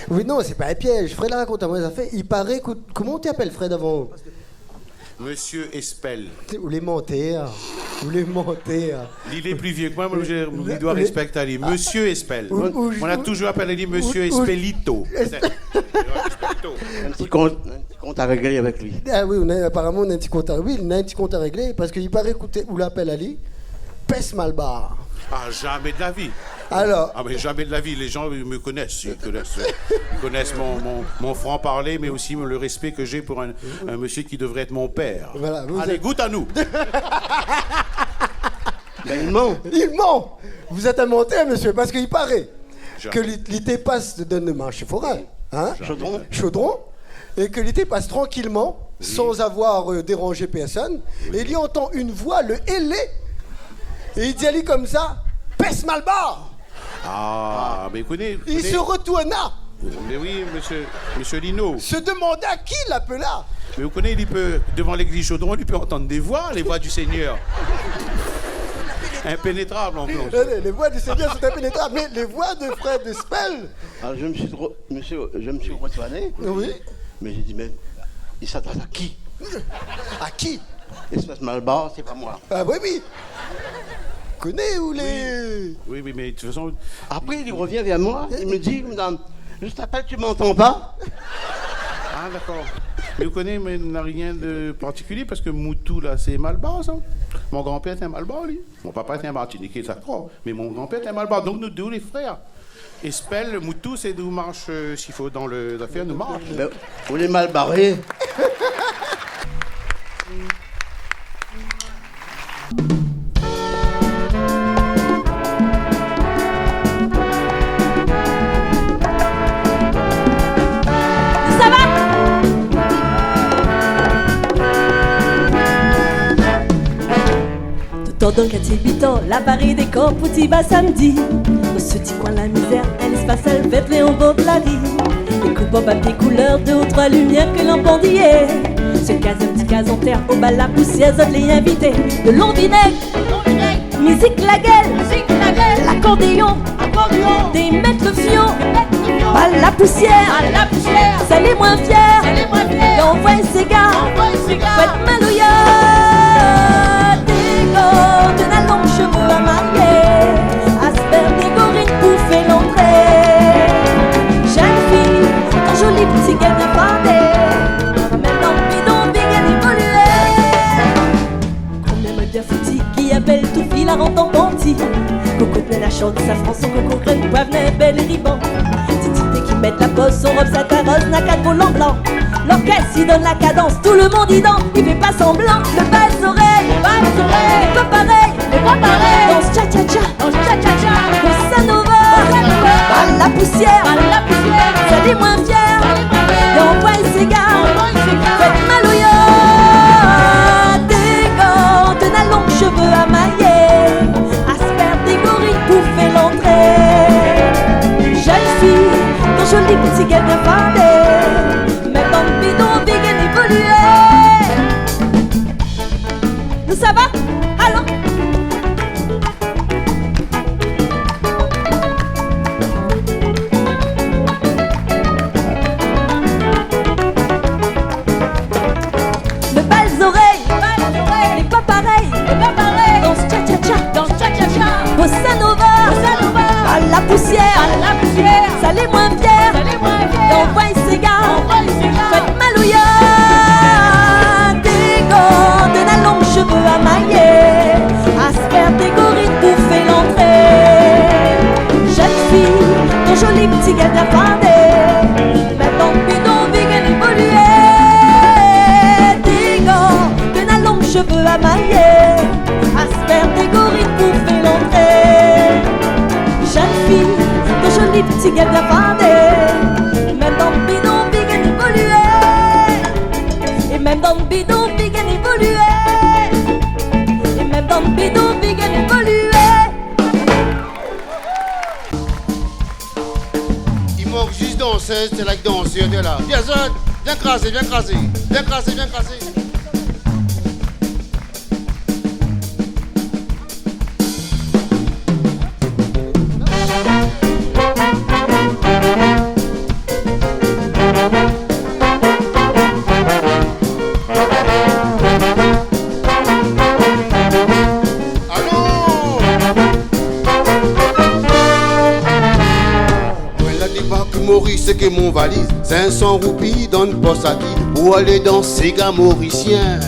[SPEAKER 5] Oui, non, c'est pas un piège. Fred là, raconte à moi les affaires. Il paraît que... Comment tu appelles Fred avant?
[SPEAKER 12] Monsieur Espel.
[SPEAKER 5] Ou les menteurs. Il
[SPEAKER 12] est plus vieux que moi, je dois respecter à lui. Monsieur Espel. On a toujours appelé lui Monsieur Espelito.
[SPEAKER 11] Un petit compte à régler avec lui.
[SPEAKER 5] Ah oui, apparemment, on a un petit compte à régler. Oui, on a un petit compte à régler parce qu'il paraît écouter ou l'appelle à lui. Pesse Malbar.
[SPEAKER 12] Ah, jamais de la vie.
[SPEAKER 5] Alors.
[SPEAKER 12] Ah, mais jamais de la vie. Les gens me connaissent. Ils connaissent mon franc-parler, mais aussi le respect que j'ai pour un monsieur qui devrait être mon père.
[SPEAKER 5] Voilà,
[SPEAKER 12] allez, goûte à nous.
[SPEAKER 11] Ben, il ment.
[SPEAKER 5] Vous êtes un menteur, monsieur, parce qu'il paraît que l'été passe de demain chez Forain. Hein? Chaudron. Et que l'été passe tranquillement, sans avoir dérangé personne. Et il y entend une voix le héler. Et il dit à lui comme ça, pesse Malbar.
[SPEAKER 12] Ah, mais écoutez.
[SPEAKER 5] Il se retourna.
[SPEAKER 12] Mais oui, monsieur Lino.
[SPEAKER 5] Se demanda qui l'appela.
[SPEAKER 12] Mais vous connaissez, il peut, devant l'église Chaudron, il peut entendre des voix, les voix du Seigneur. Impénétrables en plus.
[SPEAKER 5] Les voix du Seigneur sont impénétrables, mais les voix de Fred Espel.
[SPEAKER 11] Alors je me suis retourné.
[SPEAKER 5] Oui.
[SPEAKER 11] Mais j'ai dit, mais il s'adresse à qui?
[SPEAKER 5] À qui?
[SPEAKER 11] Espèce Malbar, c'est pas moi.
[SPEAKER 5] Ah oui. Connais où les...
[SPEAKER 12] Oui, mais de toute façon...
[SPEAKER 11] Après, il revient vers moi, il me dit, madame, je t'appelle, tu m'entends pas?
[SPEAKER 12] Ah, d'accord. Mais vous connaissez, mais il n'a rien de particulier, parce que Moutou, là, c'est Malbar, ça. Mon grand-père était un Malbar, lui. Mon papa était un Martiniquais, ça croit. Mais mon grand-père était un Malbar. Donc, nous deux, les frères. Espel, Moutou, c'est d'où marche, s'il faut, dans l'affaire, nous marche.
[SPEAKER 11] Ben, vous les mal barrés.
[SPEAKER 1] Dans un quartier biton, la Paris des corps petit bas samedi. Dans ce petit coin la misère, un espace salvetlé en bord de la rue. Des coupes en papier couleur, 2 ou 3 lumières que l'on pendillait. Ce case, un petit case en terre, au bal la poussière, zot les invités. De long vinaigre, musique la gueule, l'accordéon, des mètres le fion. Bal la poussière, ça les moins fiers, et on voit ces gars, faites malouillard. De la longue cheveux à marier, asper des gorines pour faire l'entrée. Jeune fille, ton joli petit gueule de fardé, même dans le bidon, vegan évolué. Combien me bien foutu qui appelle tout fil à rendre en panty. Coco tenait la chante, sa France, son coco crème, poivre, belle et riban. Titité qui met la poste, son robe, sa carrosse, n'a qu'à volant blanc. L'orchestre, il donne la cadence, tout le monde y danse, il fait pas semblant. Le bas-oreille, les pas pareil, danse cha-cha-cha, bossa nova, à la poussière, ça les moins fiers, et on voit ces gars, faites mal au ya. Des gants, de la longue cheveux à mailler, asper des gorilles pour faire l'entrée. Jeune fille, ton joli petit gueule de fardé, même dans le bidon, vegan évolué. Nous ça va? Allons. fille, ton joli petit gars de la fandée. Même ton bidon vegan évolué. Des gants, de la longue cheveux à mailler. À se faire des gorilles pour faire l'entrée. Jeune fille, ton joli petit gars de la fandée. Même ton bidon vegan évolué. Et même ton bidon vegan évolué. Et même ton bidon vegan évolué.
[SPEAKER 11] Juste danser, c'est la danse, t'es là. Viens, Zod, viens craser, viens craser. Viens craser, viens craser. Maurice que mon valise, 500 roupies dans le poste à qui pour aller dans ces gars mauriciens.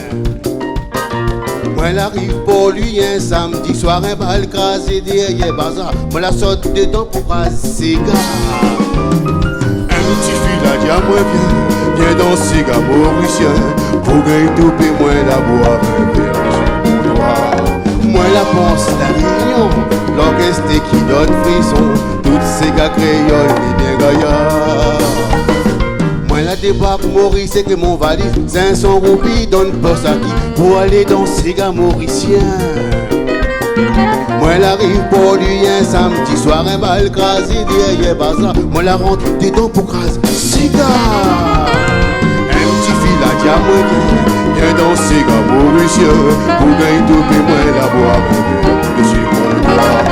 [SPEAKER 11] Moi elle arrive pour lui un samedi soir, un bal crasé derrière bazar. Moi la saute dedans pour craser ces gars. Un petit fil a dit à moi viens dans ces gars mauriciens. Pour gagner tout et moi la boire un verre sur mon doigt. Moi la pense la réunion, l'orchestre qui donne frisson. Toutes ces gars créoles et bien gaillards. Moi la débarque Maurice et que mon valise 500 roupies dans le poste à qui pour aller dans ces gars mauriciens. Moi elle arrive pour lui un samedi soir, un bal crasé derrière bazar. Moi la rentre dedans pour craser ces gars. Un petit fil a dit à moi viens dans ces gars mauriciens. Pour gagner tout et moi la boire dessus mon doigt.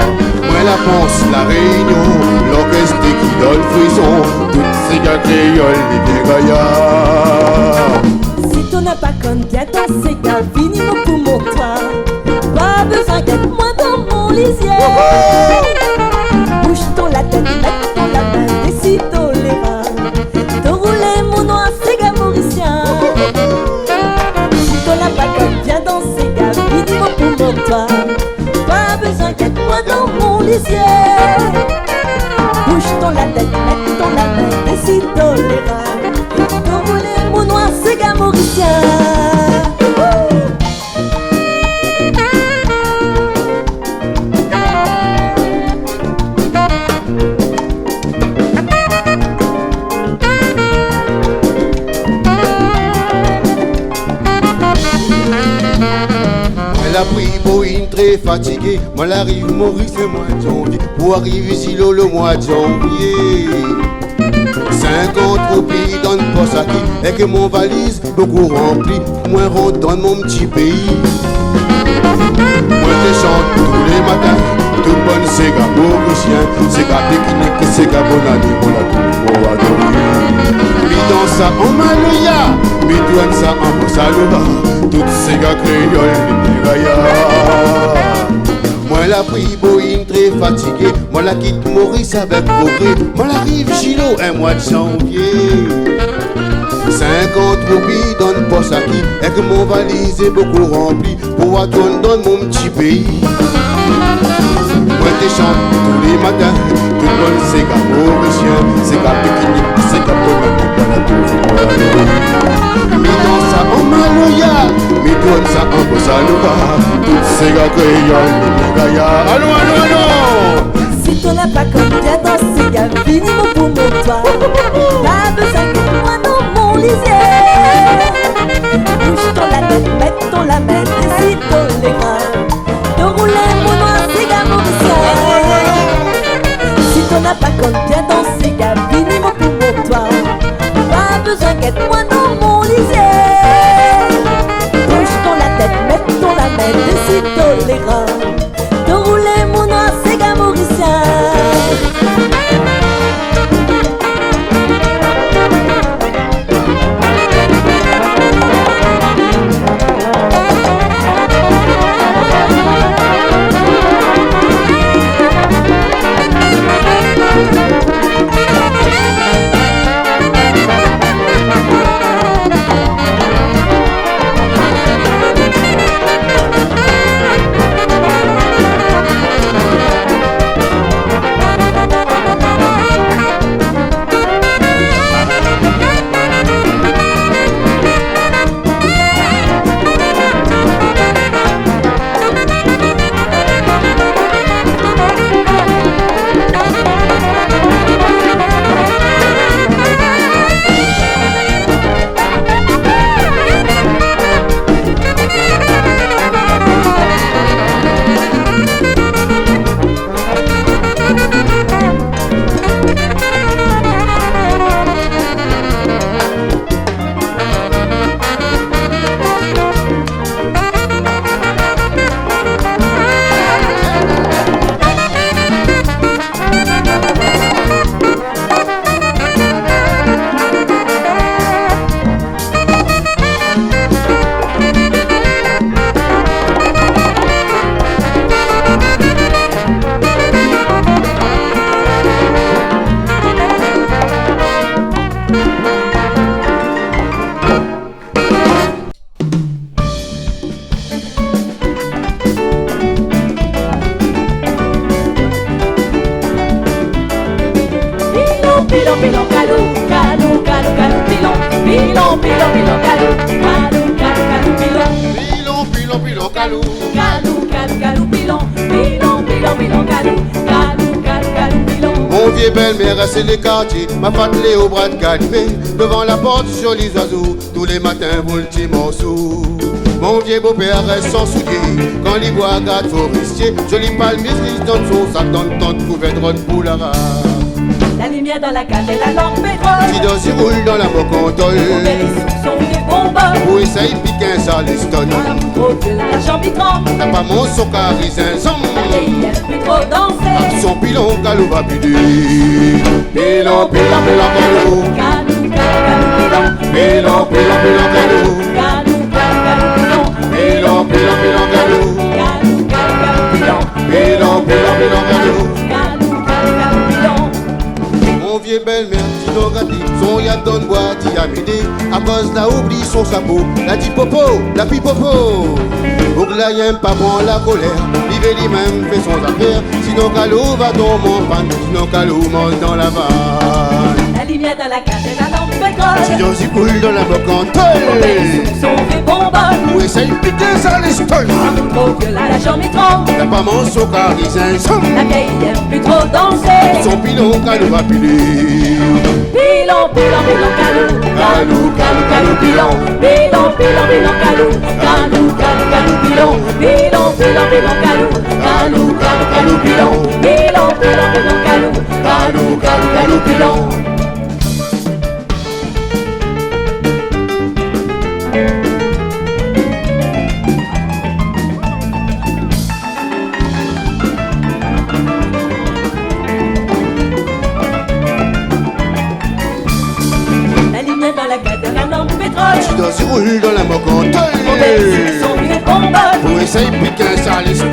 [SPEAKER 11] Moi la pense, la réunion, l'orchestre qui donne frisson. Toutes ces gars créoles, les bien gaillards.
[SPEAKER 1] Si t'en as pas comme bien dans ces gars, finis mon pour mon toit. Pas besoin d'être moi dans mon lisier. Bouge-ton la tête, mets-ton la main, décide-toi les reins. T'en roulais mon noir, ces gars mauriciens. Si t'en as pas comme bien dans ces gars, finis mon pour mon toit. Pas besoin d'être moi dans mon lisier. Bouge-ton la tête, mets-ton la main, décide-toi les reins. T'en roulais mon noir, ces gars mauriciens.
[SPEAKER 11] Elle a pris Boeing très fatigué. Moi l'arrive Maurice le mois de janvier. Pour arriver ici le mois de janvier. 50 roupies dans le poste à qui et que mon valise beaucoup rempli. Moi rentre dans mon petit pays. Moi je chante tous les matins. Tout bonne c'est gars mauricien. C'est gars pique-nique, c'est gars bon année. Moi la tout adoré. Mi dans ça en maloya, mi douane ça en bossa le bas. Toutes ces gars créoles, les gaillards. Moi la pris Boeing très fatigué. Moi la quitte Maurice avec progrès. Moi l'arrive Gilo un mois de janvier. 50 roupies dans le poste à qui et que mon valise est beaucoup rempli. Pour attendre dans mon petit pays. Moi je chante tous les matins. Tout le monde c'est gars mauricien. C'est gars pique-nique, c'est gars bon la tour. Mi dans ça en maloya, mi donne ça en bossa nova. Toutes ces gars créoles, les gaillards. Allô, allô, allô.
[SPEAKER 1] Si t'en as pas comme bien dans ces gars, finis mon pour mon toit. Pas besoin que moi dans mon lisier. Bouge-ton la tête, mets-ton la main, décide-toi les reins. De rouler mon noir, ces gars mauriciens. Si t'en as pas comme bien dans ces gars, finis mon pour mon toit. Pas besoin qu'être moi dans mon lisier. Bouge-ton la tête, mets-ton la main, décide-toi les reins. De rouler mon noir, ces gars mauriciens. pilon, pilon, calou, calou, calou, calou, pilon, pilon, pilon, pilon, calou, calou, calou, calou, pilon,
[SPEAKER 11] Pilon, pilon, pilon, calou.
[SPEAKER 1] calou, calou, calou, pilon, pilon, pilon, pilon, calou, calou, calou, calou, pilon.
[SPEAKER 11] Mon vieux belle-mère, c'est les quartiers, m'a fatelé au bras de Galimé, devant la porte sur les oiseaux, tous les matins, vous le petit morceau. Mon vieux beau-père reste sans soulier, quand il voit garde forestier, joli palmier, il donne son sac dans le temps de couvert de poulara.
[SPEAKER 1] La lumière dans la cave et la lampe pétrole.
[SPEAKER 11] Si dans y roule dans la bocantole,
[SPEAKER 1] Les sous sont des bonbons.
[SPEAKER 11] où essaye piquer un saliston.
[SPEAKER 1] Trop de l'argent piquant.
[SPEAKER 11] T'as pas mon son carissin,
[SPEAKER 1] Il aime plus trop danser.
[SPEAKER 11] son pilon, calou va piler. Pilon, pilon, pilon, calou.
[SPEAKER 1] Calou, calou, calou, pilon.
[SPEAKER 11] Pilon, pilon, pilon, calou.
[SPEAKER 1] Calou, calou, calou, pilon.
[SPEAKER 11] Pilon, pilon, pilon, calou.
[SPEAKER 1] Calou, calou, calou, pilon.
[SPEAKER 11] Pilon, pilon, pilon, calou.
[SPEAKER 1] Calou, calou, calou, pilon.
[SPEAKER 11] Mon vieux belle-mère, dit non gâté, son y'a donne bois, dit à m'aider. À cause la oublie son sabot, la dit popo, la pipopo. Pour que la y'aime pas prend la colère, vive lui-même fait son affaire. Sinon calou va dans mon pan, sinon calou mange dans la vanne.
[SPEAKER 1] La lumière dans la cave et la lampe pétrole.
[SPEAKER 11] Si j'ose y coule dans la
[SPEAKER 1] Les
[SPEAKER 11] bocantole,
[SPEAKER 1] sous sont des bonbons.
[SPEAKER 11] où essaye piquer ça les stolles.
[SPEAKER 1] Trop que l'argent piquant.
[SPEAKER 11] T'as pas mon son carissin,
[SPEAKER 1] La vieille aime plus trop danser.
[SPEAKER 11] son pilon calou va piler.
[SPEAKER 1] Pilon, pilon, pilon, calou. Calou, calou, calou, pilon. Pilon, pilon, pilon, calou. Calou, calou, calou, pilon. Pilon, pilon, pilon, calou. Calou, calou, calou, pilon. Pilon, pilon, pilon, calou. Calou, calou, calou, pilon. La lumière dans la cave et la lampe pétrole.
[SPEAKER 11] Si dans y roule dans la
[SPEAKER 1] Les
[SPEAKER 11] bocantole,
[SPEAKER 1] sous sont des bonbons.
[SPEAKER 11] où essaye piquer un saliston.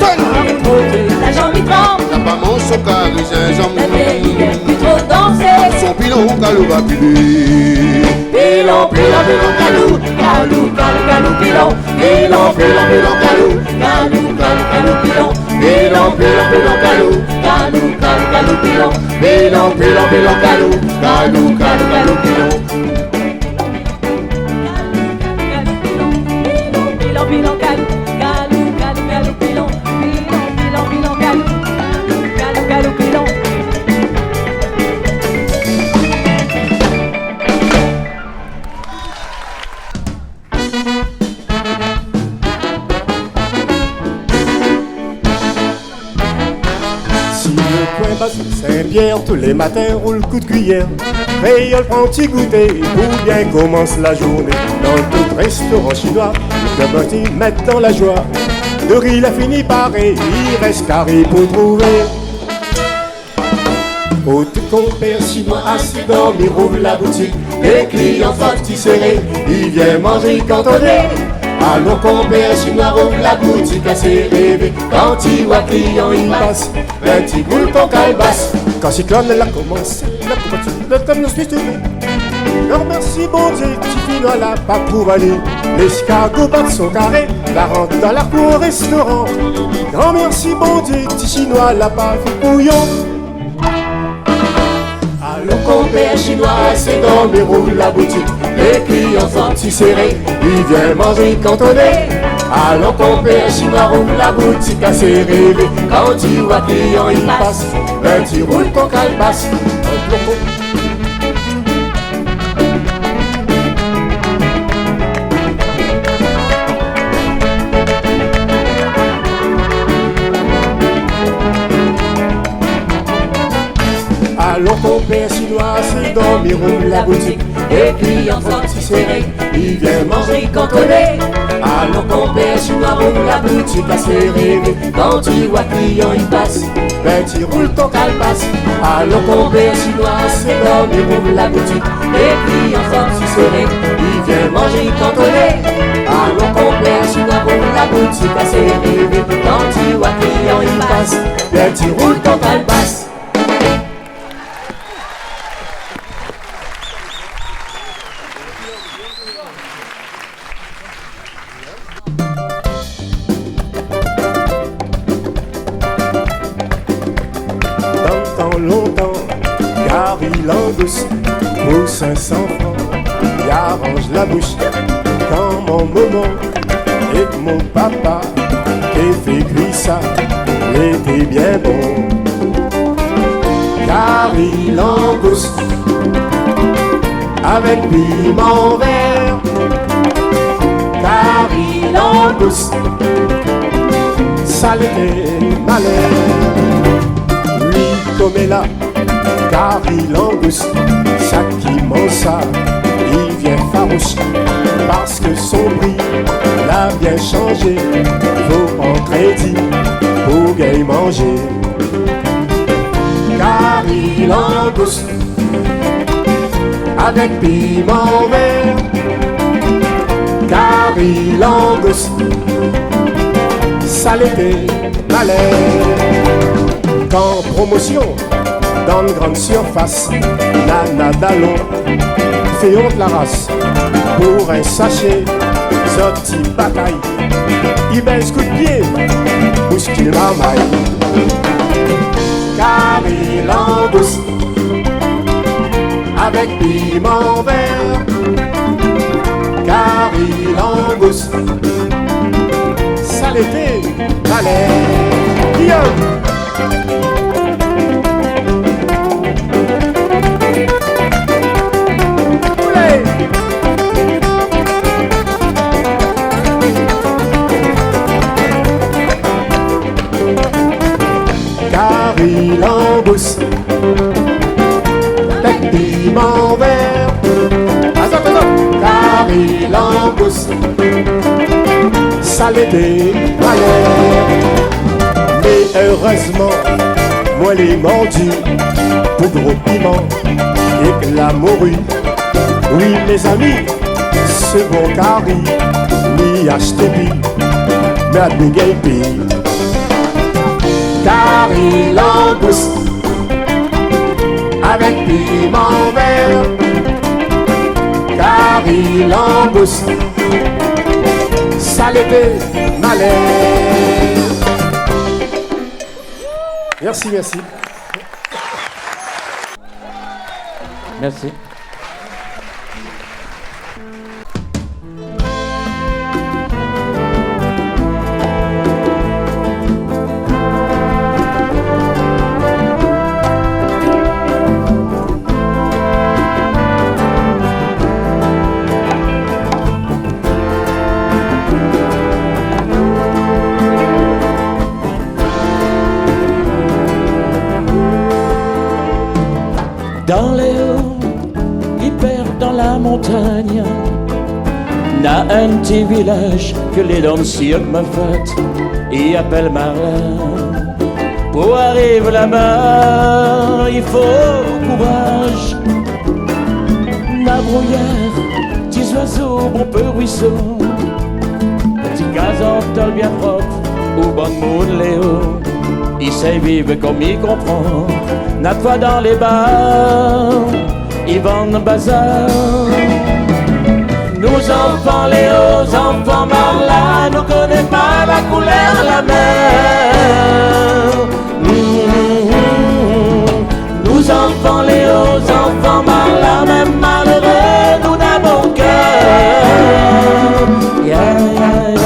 [SPEAKER 1] Trop que l'argent piquant.
[SPEAKER 11] T'as pas mon son carissin,
[SPEAKER 1] La vieille aime plus trop danser.
[SPEAKER 11] son pilon calou va piler.
[SPEAKER 1] Pilon, pilon, pilon, calou. Calou, calou, calou, pilon. Pilon, pilon, pilon, calou. Calou, calou, calou, pilon. Pilon, pilon, pilon, calou. Calou, calou, calou, pilon. Pilon, pilon, pilon, calou. Calou, calou, calou, pilon. Pilon, pilon, calou. Calou, calou, calou, pilon. Pilon, pilon, pilon, calou. Calou, calou, pilon.
[SPEAKER 5] Si le point basse Saint-Pierre, tous les matins roule coup de cuillère. Créole prend petit goûter, ou bien commence la journée. Dans tout restaurant chinois, le petit met dans la joie. De riz, il a fini pareil, il reste carré pour trouver. Au tout compère chinois assis dormi, rouvre la boutique. Les clients sortis serrés, ils viennent manger cantonné. Allons compère chinois, rouvre la boutique assez rêvé. Quand il voit client, il passe, petit boule ton calebasse. Quand cyclone l'a commencé, le camion suisse tourné. Je remercie bon Dieu, petit chinois là, pas pour aller. L'escargot bat son carré, la rentre dans la cour au restaurant. Grand merci bon Dieu, petit chinois là, pas couillon. Allons compère chinois, c'est dans mes roues la boutique. Les clients sortis serrés, ils viennent manger cantonné. Allons compère chinois, rouvre la boutique assez rêvé. Quand tu vois client il passe, ben tu roules ton calebasse. Allons compère chinois, c'est dans mes roues la boutique. Les clients sortis serrés, ils viennent manger cantonné. Allons compère chinois, rouvre la boutique assez rêvé. Quand tu vois client il passe, ben tu roules ton calebasse. Allons compère chinois, c'est dans mes roues la boutique. Les clients sortis serrés, ils viennent manger cantonné. Allons compère chinois, rouvre la boutique assez rêvé. Quand tu vois client il passe, ben tu roules ton calebasse. Gary Langouste pour 500 francs, il arrange la bouche quand mon maman et mon papa qui fait cuire ça, était bien bon. Gary Langouste avec piment vert, Gary Langouste, ça l'était malin. Lui comme là, Gary Langouste, ça qui mange ça, il vient farouche, parce que son prix l'a bien changé, faut en crédit pour gagner manger. Gary Langouste avec piment vert, Gary Langouste, ça l'était malin. Qu'en promotion dans une grande surface, Nana Dallon fait honte la race pour un sachet sorti bataille, il baisse coup de pied, bouscule marmaille. Gary Langouste avec piment vert, Gary Langouste, ça l'était malin. Guillaume. Gary Langouste avec piment vert, Gary Langouste, ça l'était malin. Mais heureusement, moi les mordus, poudre au piment et que la morue. Oui mes amis, ce bon Gary, ni acheter pis, mais à dégainer pis. Gary Langouste avec piment vert, Gary Langouste, ça l'était malin. Merci, merci.
[SPEAKER 9] Merci.
[SPEAKER 13] Dans les hauts, hyper dans la montagne, n'a un petit village que les danseurs me fêtent et appellent Marlin. Pour arriver là-bas, il faut courage. La brouillère, petits oiseaux, bon peu ruisseau, petit gazon bien propre, ou bonne moune Léo. Il sait vivre comme il comprend. N'a pas dans les bars, ils vendent bazar. Nous enfants Léo, enfants Marla, nous connaissons pas la couleur de la mer. Nous enfants Léo, enfants Marla, même malheureux, nous n'avons cœur. Yeah, yeah, yeah.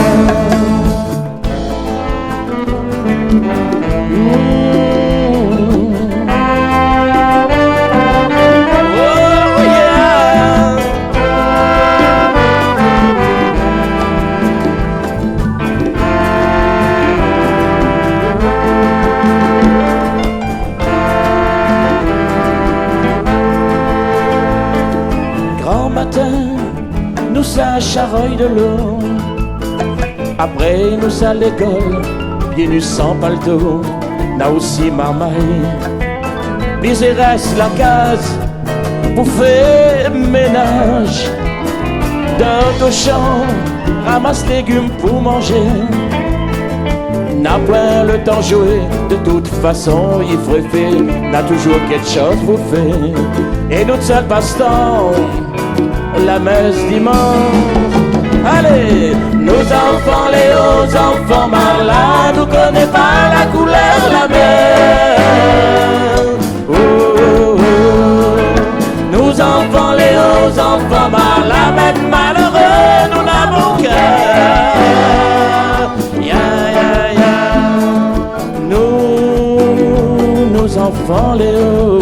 [SPEAKER 13] Nous ça chareuille de l'eau, après nous à l'école, pieds nus sans paletot, n'a aussi marmaille. Lisez reste la case pour faire ménage. Dans au champ, ramasse légumes pour manger. N'a pas le temps jouer, de toute façon il ferait fait, n'a toujours quelque chose pour faire. Et notre seul passe-temps, la messe dimanche. Allez, nos enfants Léo, enfants Marla, nous connaissons pas la couleur de la mer. Oh, oh, oh. enfants, les hauts enfants, malins, même malheureux, nous n'avons cœur. Ya, ya, ya. Nos enfants, les hauts,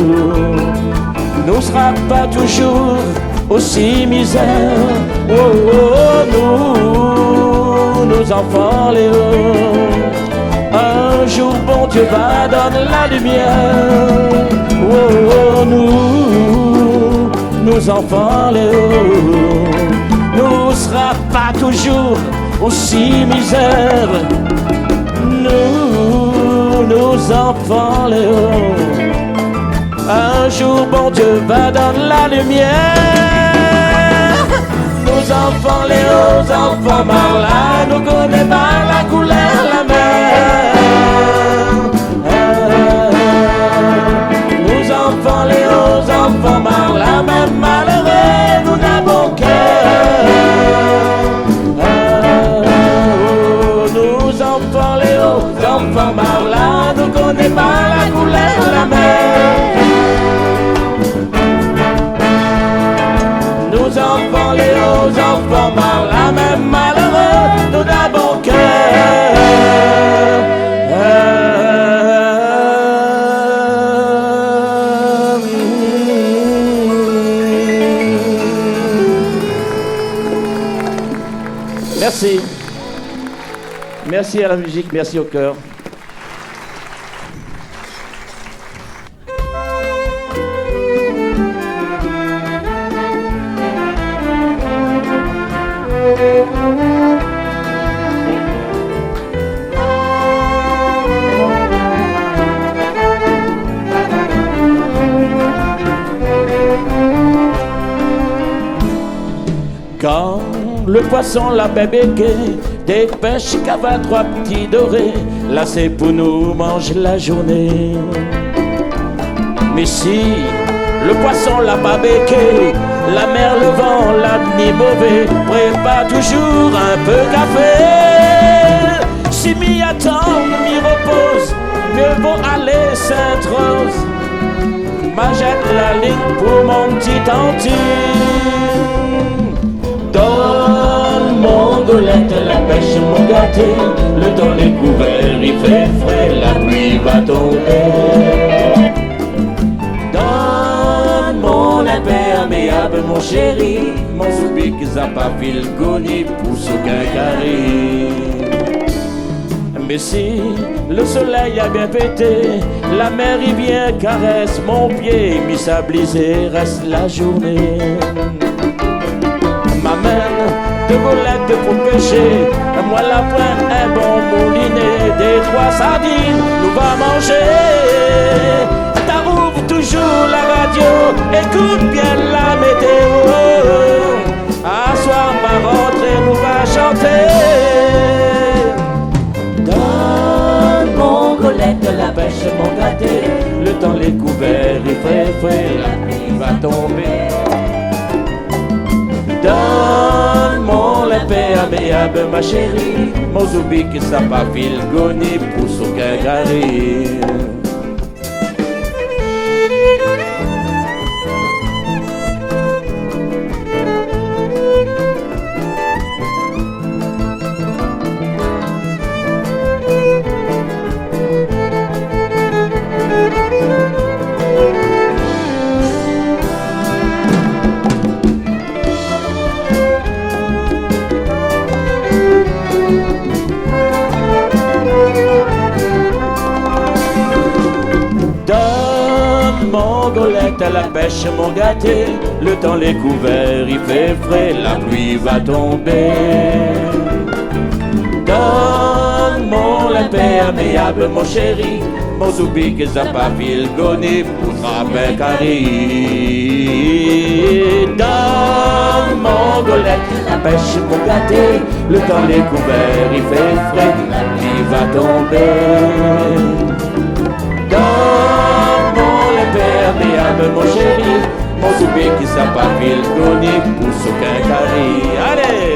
[SPEAKER 13] nous sera pas toujours aussi misère. Oh, oh, nos enfants, les hauts, un jour, bon Dieu va donner la lumière. Oh, oh, nos enfants, les hauts, nous sera pas toujours aussi misère. Nos enfants, les hauts, un jour, bon Dieu va donner la lumière. Nos enfants, les hauts enfants, malins, nous connaissons pas la couleur, la mer. Nos enfants, les hauts enfants, malins, même malheureux, nous n'avons cœur. Nos enfants, les hauts enfants, malins, nous connaissons pas la couleur, la mer. Nos enfants, les hauts enfants, malins, même malheureux, nous n'avons Merci. Merci à la musique, merci au cœur. Quand le poisson, la baie béquée, des pêches cava trois petits dorés, là c'est pour nous manger la journée. Mais si le poisson, la baie béquée, la mer, le vent, l'avenir mauvais, prépare toujours un peu café. Si m'y attend, m'y repose, mieux vaut aller Sainte-Rose. Ma jette la ligne pour mon petit tantine. Donne mon golette, la pêche, mon gâté. Le temps est couvert, il fait frais, la pluie va tomber. Donne mon imperméable, mon chéri, mon soubic, zapafil, goni, pousse au quincaillerie. Mais si le soleil a bien pété, la mer y vient, caresse mon pied, mi sablisé reste la journée. M'amène de golettes pour pêcher, moi la pointe, un bon moulinet, des trois sardines, nous va manger. T'ouvre toujours la radio, écoute bien la météo. À soir ma rentrée nous va chanter. Donne mon golette, la pêche, mon gâté. Le temps les couverts, il fait frais, la pluie va tomber. Donne mon imperméable, ma chérie, mon zoubic, ça pas fil, goni, pousse au quincaillerie. À la pêche, mon gâté, le temps les couverts, il fait frais, la pluie va tomber. Donne mon imperméable, mon chéri, mon zoubic, zapafil, goni, poussera pécari. Donne mon golette, la pêche, mon gâté, le temps les couverts, il fait frais, la pluie va tomber. Imperméable, mon chéri, mon zoubic qui s'a pas fil, goni, pousse au quincaillerie. Allez!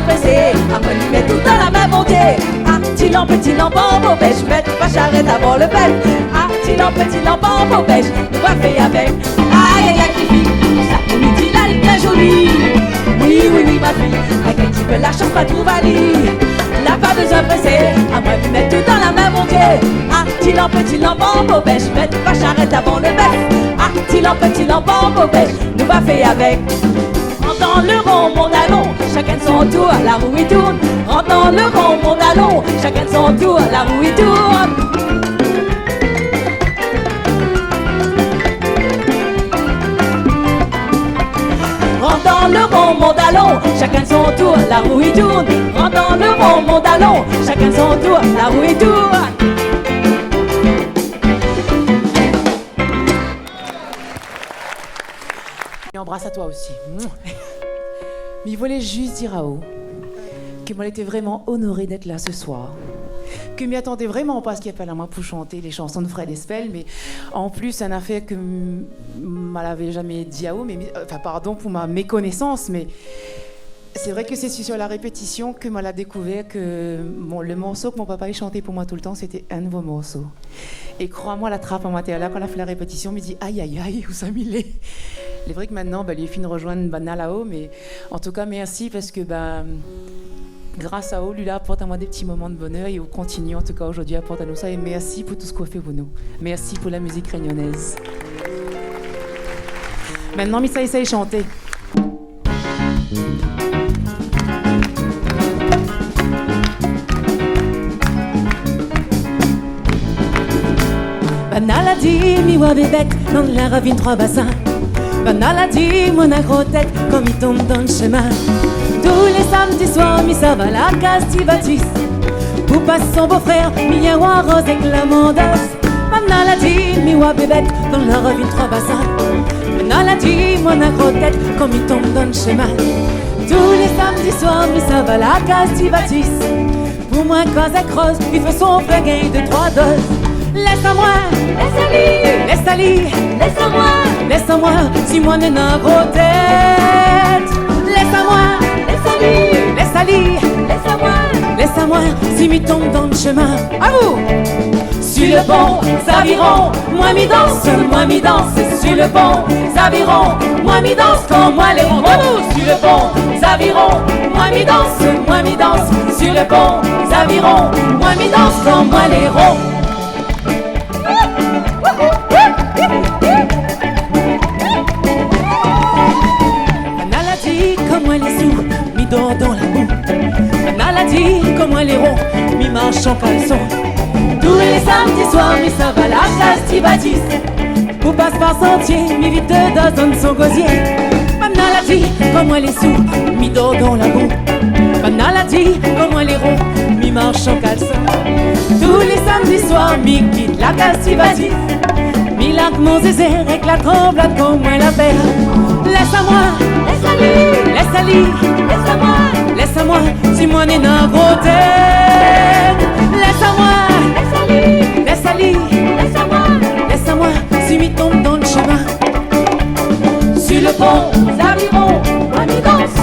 [SPEAKER 1] besoin pressé, après lui met tout dans la même montée. Ah, petit lampe, au pêche, mettre pas charrette avant le bête. Ah, petit lampe, au pêche, nous va faire avec. Aïe, aïe, aïe, qui ça pour midi, là, il est bien joli. Oui, ma fille, avec un petit peu la chance, pas tout valide. N'a pas besoin pressé, après lui mettre tout dans la même montée. Ah, petit lampe, au pêche, mettre pas charrette avant le bête. Ah, petit lampe, au pêche, nous va faire avec. Rentre dans le rond, mon allon, chacun de son tour, la roue il tourne. Rentre dans le rond, mon allon, chacun de son tour, la roue il tourne. Rentre dans le rond, mon allon, chacun de son tour, la roue il tourne. Rentre dans le rond, mon allon, chacun de son tour, la roue il tourne.
[SPEAKER 14] Et embrasse à toi aussi. Mais il voulait juste dire à O que moi j'étais vraiment honorée d'être là ce soir. Que m'y attendais vraiment pas ce qu'il y a pas la main pour chanter les chansons de Fred Espel, mais en plus un affaire que je l'avais jamais dit à O, mais enfin pardon pour ma méconnaissance, mais c'est vrai que c'est sur la répétition que moi l'a découvert que le morceau que mon papa chantait pour moi tout le temps, c'était un nouveau morceau. Et crois-moi, la trappe en matière là, quand on a fait la répétition, il me dit aïe aïe aïe, où ça m'il est. Il est vrai que maintenant, lui, il finit de rejoindre là-haut, mais en tout cas, merci parce que grâce à eux, lui, là, apporte à moi des petits moments de bonheur et on continue, en tout cas, aujourd'hui, apporte à nous ça. Et merci pour tout ce qu'on fait pour nous. Merci pour la musique réunionnaise. Maintenant, Missa essaye de chanter.
[SPEAKER 1] Banal a dit, mi wa bébête, dans la ravine 3 bassins. Banal a dit, mon agro tête, comme il tombe dans le chemin. Tous les samedis soirs, mi ça va la castivatis. Pour passer son beau-frère, mi y a wa rose avec la mondasse. Banal a dit, mi wa bébête, dans la ravine 3 bassins. Banal a dit, mon agro tête, comme il tombe dans le chemin. Tous les samedis soirs, mi ça va la castivatis. Pour moi, cause à crosse, il fait son frère gain de 3 doses. Laisse-moi, laisse-moi, si moi n'est pas gros tête. Laisse-moi, si m'y tombe dans le chemin. À vous! Sur le pont, Zaviron, moi m'y danse, sur le pont, Zaviron, moi m'y danse, quand moi les ronds. Sur le pont, Zaviron, moi m'y danse, sur le pont, Zaviron, moi m'y danse, quand moi les ronds. Comme elle est sourde, mi dort dans la boue. Banal a dit comme elle est rond, mi marche en caleçon. Tous les samedis soirs, mi ça va la castivatis. Pour passe par sentier, mi vite dedans donne son gosier. Banal a dit comme elle est sourde, mi dort dans la boue. Banal a dit comme elle est rond, mi marche en caleçon. Tous les samedis soirs, mi quitte la castivatis. Mi lac mon zézé, avec la tremblade comme elle a fait. Laisse-moi, si moi n'est pas gros tête. Laisse-moi, si m'y tombe dans le chemin. Sur le pont, Zaviron, moi m'y danse,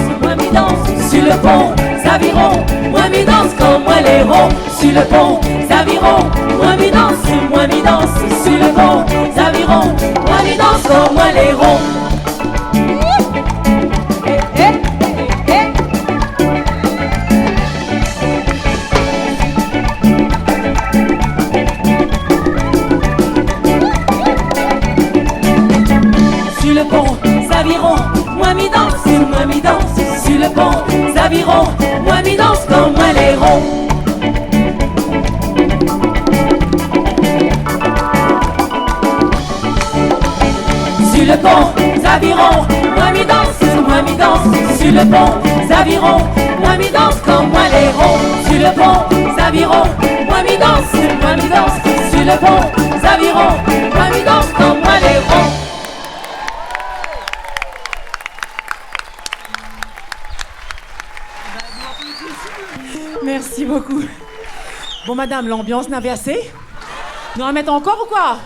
[SPEAKER 1] sur le pont, Zaviron, moi m'y danse, comme moi les ronds. Sur le pont, Zaviron, moi m'y danse, sur le pont, Zaviron, moi m'y danse, comme moi les ronds. Sur le pont, Zaviron, moi m'y danse, sur le pont, Zaviron, moi m'y danse, comme moi les ronds. Sur le pont, Zaviron, moi m'y danse, sur le pont, Zaviron, moi m'y danse, comme moi les ronds. Sur le pont, Zaviron, moi m'y danse, sur le pont, Zaviron, moi m'y danse, comme moi les ronds.
[SPEAKER 14] Merci beaucoup. Bon, madame, l'ambiance n'avait assez. Nous en remettons encore ou quoi?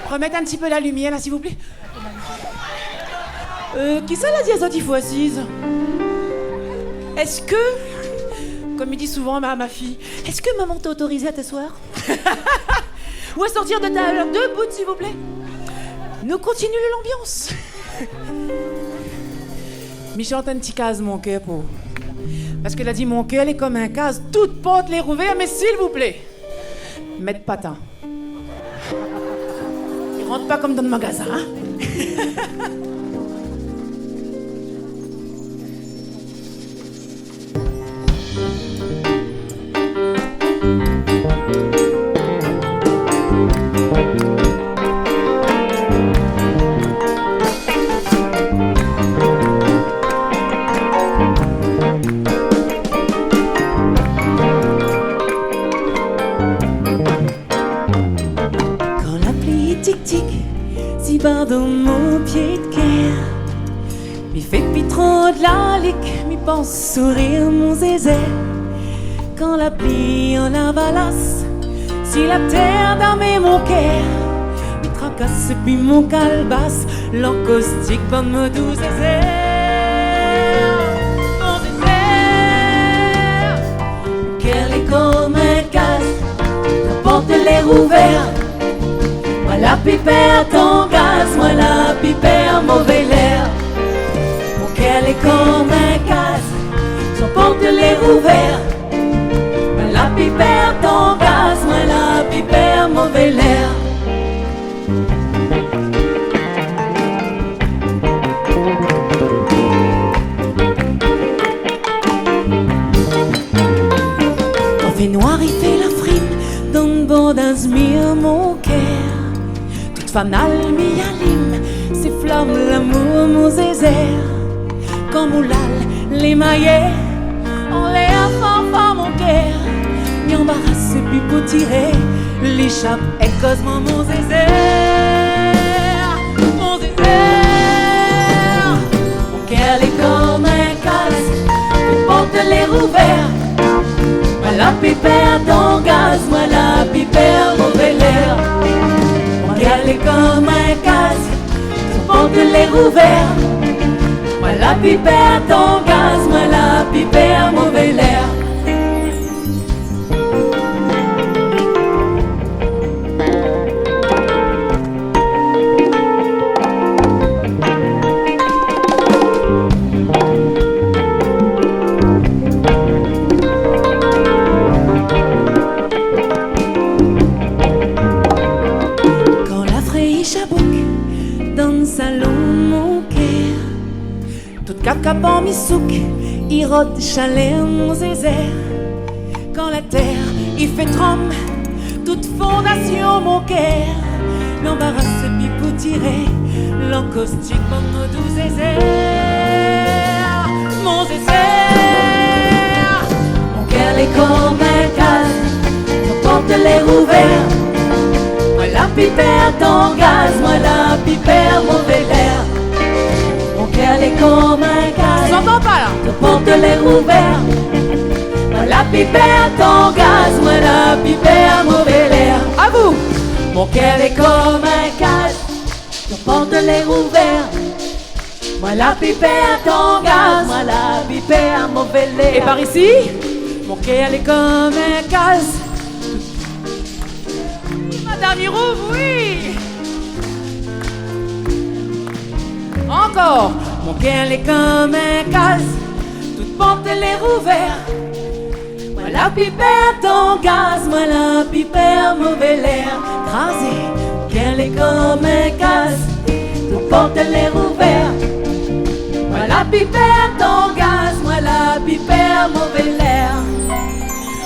[SPEAKER 14] Remettez un petit peu la lumière, là, s'il vous plaît. Qui ça l'a dit à ça, il faut assise? Est-ce que, comme il dit souvent à ma fille, est-ce que maman t'a autorisé à t'asseoir? Ou à sortir de table? Debout, s'il vous plaît. Nous continuons l'ambiance. Michel un petit case, mon cœur, pour... Parce qu'elle a dit, mon cœur, elle est comme un case, toute porte les rouvert, mais s'il vous plaît, mettez patin. Il rentre pas comme dans le magasin, hein?
[SPEAKER 1] Dans mon pied de guerre, mi fait pitron de la lique, mi pense sourire mon zézé. Quand la pluie en la balasse, si la terre dormait mon cœur, mi tracasse puis mon calebasse, l'encaustique par me doux zézé. Mon zézé, qu'elle est comme un casse, la porte l'air ouvert. Moi la pipère ton gaz, moi la pipère mauvais l'air. Mon cœur est comme un gaz, son porte l'air ouvert. Moi la pipère ton gaz, moi la pipère mauvais l'air. Quand fait noir il fait la frime, dans le bord d'un smir mon cœur. Fanal mi alime, ces flammes l'amour mon zézère. Quand moulal les maillets, en l'air fanfare mon cœur. Mi embarrasse puis pour tirer, l'échappe est cosement mon zézère. Mon zézère, mon cœur est comme un casse, toute porte l'air ouvert. Moi la pipère ton gaz, moi la pipère mauvais l'air. Elle est comme un casse, son porte l'air ouvert. Moi la pipère ton gaz, moi la pipère mauvais l'air. Capant mi souk, il rôde chalet mon zézère. Quand la terre il fait tremble, toute fondation mon cœur. L'embarrasse puis pour tirer, l'encaustique comme nos doux zézère. Mon zézère, mon cœur est comme un calme, son porte l'air ouvert. Moi la pipère ton gaz, moi la pipère mauvais l'air. Elle est comme un gaz,
[SPEAKER 14] j'entends pas là.
[SPEAKER 1] Te porte l'air ouvert. Moi la pipère ton gaz, moi la pipère mauvais l'air.
[SPEAKER 14] À vous.
[SPEAKER 1] Mon cœur est comme un gaz, te porte l'air ouvert. Moi la pipère ton gaz, moi la pipère mauvais l'air.
[SPEAKER 14] Et par ici, mon cœur est comme un gaz. Madame Hirouf, oui. Encore.
[SPEAKER 1] Mon cœur est comme un gaz, toute porte l'air ouvert. Moi la pipère ton gaz, moi la pipère mauvais l'air. Crasé, mon cœur est comme un gaz, toute porte l'air ouvert. Moi la pipère ton gaz, moi la pipère mauvais l'air.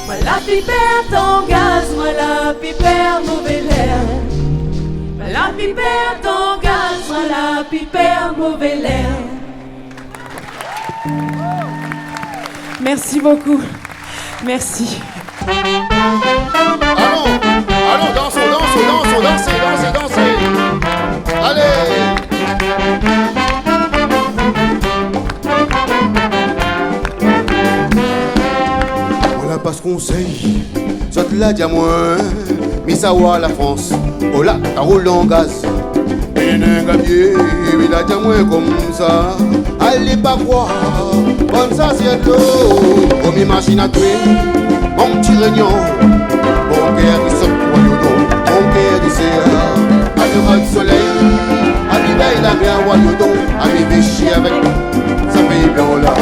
[SPEAKER 1] Moi la pipère ton gaz, moi la pipère mauvais l'air. Moi la pipère ton gaz, moi la pipère mauvais l'air.
[SPEAKER 14] Merci beaucoup. Merci.
[SPEAKER 11] Allons, dansons, dansez. Allez. Voilà parce qu'on sait, ça l'a dit à moi, mais ça va la France, oh là, ça roule en gaz. Et un gabier, il a dit moi comme ça. Allez pas croire, comme ça c'est de l'eau. Comme une machine à tuer, mon petit réunion. Mon cœur qui sort pour le dos, mon cœur qui sert. À le ras soleil, à mi-veille la mer à le dos, à mi-véchi avec ça fait bien là.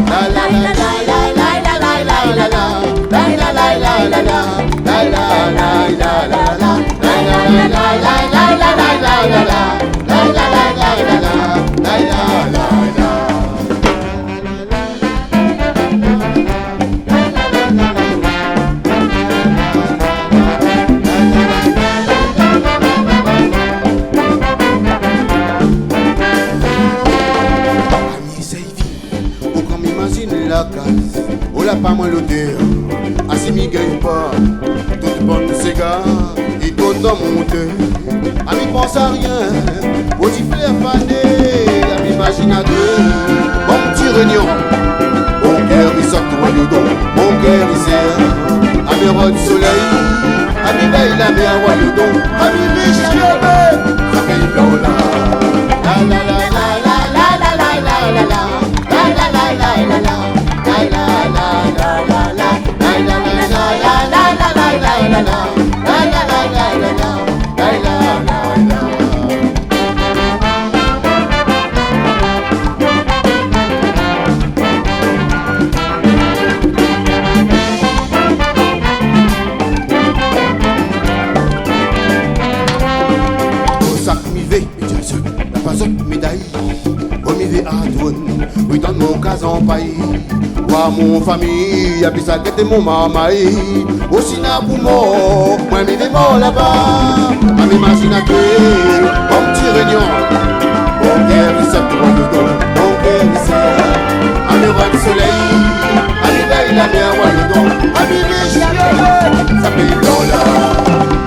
[SPEAKER 11] La la la la la la la la la la. La la la la la la, la la la la la la, la la la la la la la la la la, la la la la la la, la la la. La case, on l'a pas moins l'odeur. Asi mi gagne pas, toute bonne cigare, il tourne dans mon cœur. Ami pense à rien, au sifflet fané, ami machine à deux. Mon petit réunion, mon cœur il sort toi le dos, mon cœur il serre. Ami rôde soleil, ami veille la mer à le dos, ami bichette, ça fait blanc là. La la la la la la la la la la la. La la la la la la, la la la la la la, la la la la la la la la la la, la la la la la la, la la la. Au sac mivé, la façon médaille. Oui, dans mon cas en paille, moi mon famille, a pu s'arrêter mon mamaï. Aussi n'a pour moi, moi mes démons là-bas, à mes machines à tuer, mon petit réunion. Mon cœur il sort droit de dos, mon cœur il sert. À mes rois du soleil, à mes veilles la mer roi le dos, à mes biches, ça fait blanc là.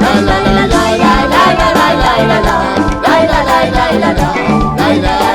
[SPEAKER 11] La la la la la la la la la la la, la la la la la la, la la la.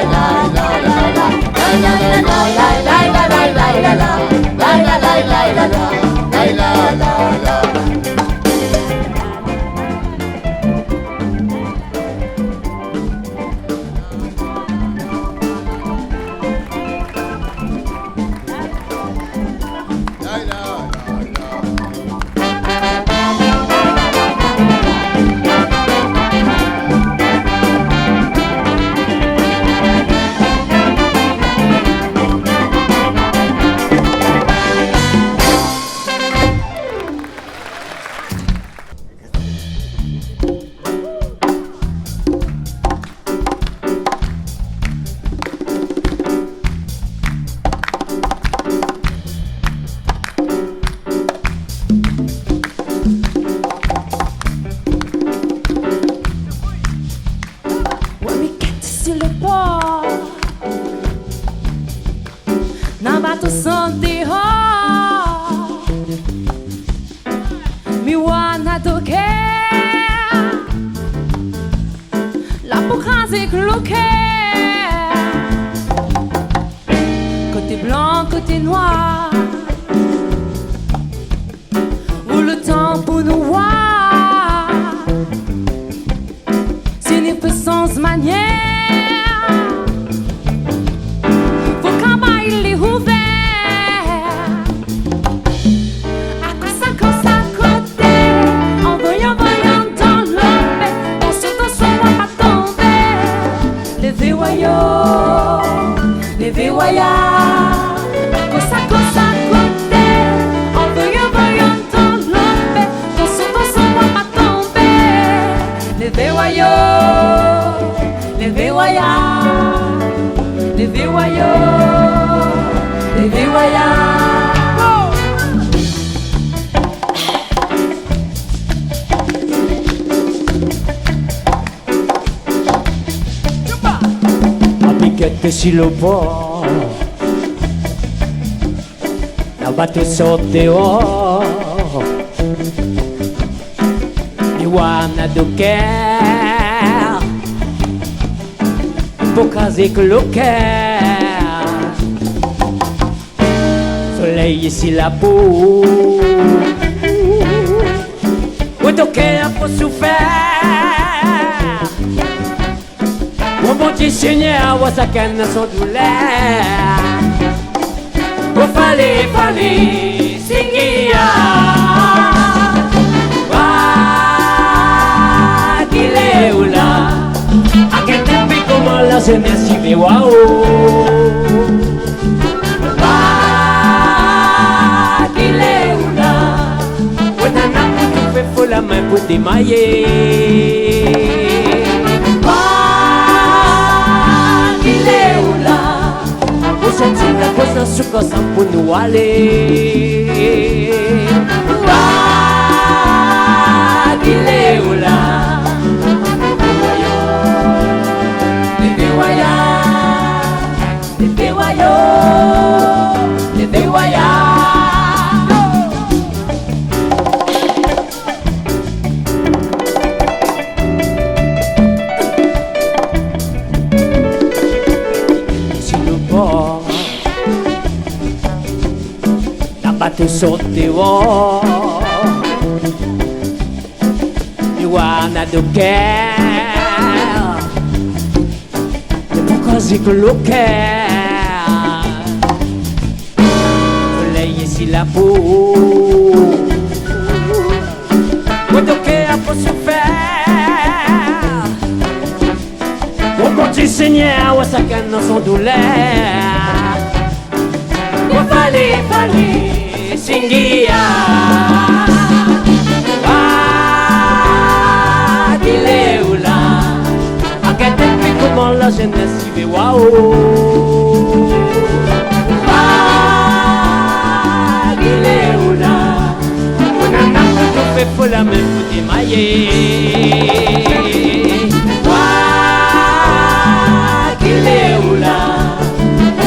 [SPEAKER 1] Côté blanc, côté noir, où le temps pour nous voir, c'est une puissance manière. Faut qu'un bail est ouvert, à côté, en voyant dans l'ombre, on se transforme à pas tomber. Les véoyaux, les véoyas. Les véoyas, les véoyaux, les véoyas.
[SPEAKER 9] La piquette sur le port, la bateau sort dehors, Iwana do Caire, pour caser que le cœur, soleil ici la peau, où do Caire pour souffrir, Mon bon Dieu Seigneur, wa sakana son douleur. Oh fallait, singia. Wa dile oula. Akete pi comment la jeunesse vive wao. Wa dile oula. Wena na tu fais fou la main pour démailler. Sentir la cosa suka sampunu wale dileula Levewaya Levewayo Levewaya Batu sotewo Iwana duke Demokrasi keluke Oleye silapu Waduke apa souffert Mon bon Dieu Seigneur Wasakan dans son douleur Fallait Singia dileula Akete pi comment la jeunesse vive wao dileula Nana tu fais pour la même pour démailler dileula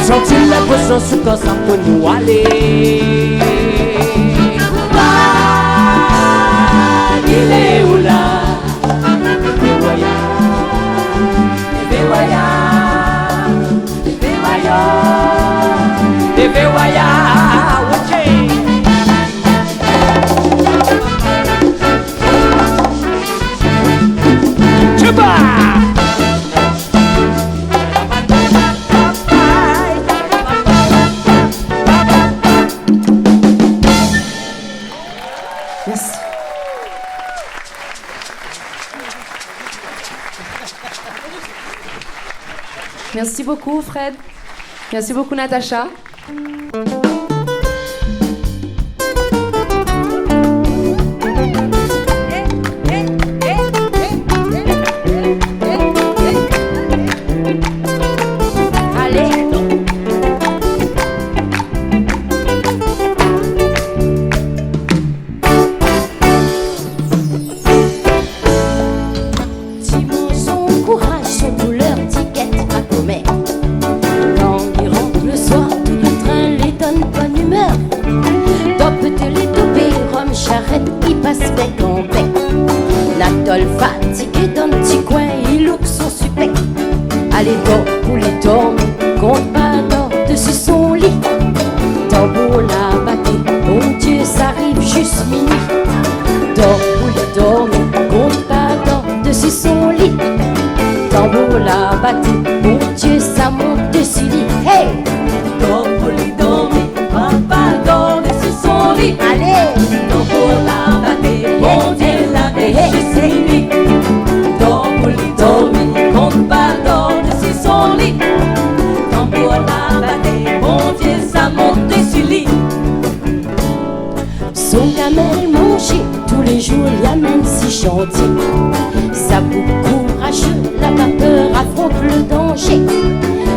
[SPEAKER 9] Sentir la présence sous quand ça peut nous aller Dileula Levewaya Levewaya Levewaya Levewaya Wache Chuba
[SPEAKER 15] Merci beaucoup Fred. Merci beaucoup Natacha.
[SPEAKER 8] Fatigué d'un petit coin, il look son super. Allez donc pour les dormes, compte pas d'or dessus son lit. Tambour la batté, mon Dieu, ça arrive juste minuit. Dors pour les dormes, compte pas d'or dessus son lit. Tambour la batté, mon Dieu, ça monte dessus lit. Hey! Dors pour les dormes, compte pas d'or dessus son lit. Allez! Tambour la batté, mon Dieu, la juste minuit. Compte pas d'or dessus son lit. Tambour la batté, mon Dieu, ça monte dessus lit. Son gamelle manger, tous les jours l'amène si gentil. Ça boucle courageux, la vapeur affronte le danger.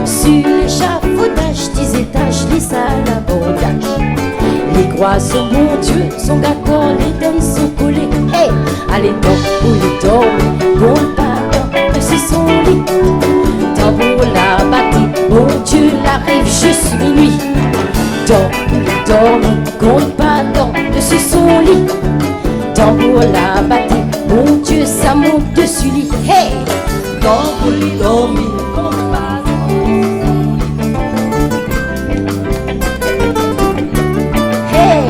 [SPEAKER 8] Sur l'échafaudage, 10 étages, les salles abordage. Les croix sont mon Dieu, son d'accord, les donnes sont collées. Hey, allez donc pour les dormes, compte pas d'or dessus son lit. Tambour la batté, mon Dieu, l'arrive juste minuit. Dorme, compte pas d'or dessus son lit. Tambour la batté, mon Dieu, ça monte dessus lit. Hey, tambour les dormi, compte pas d'or. Hey,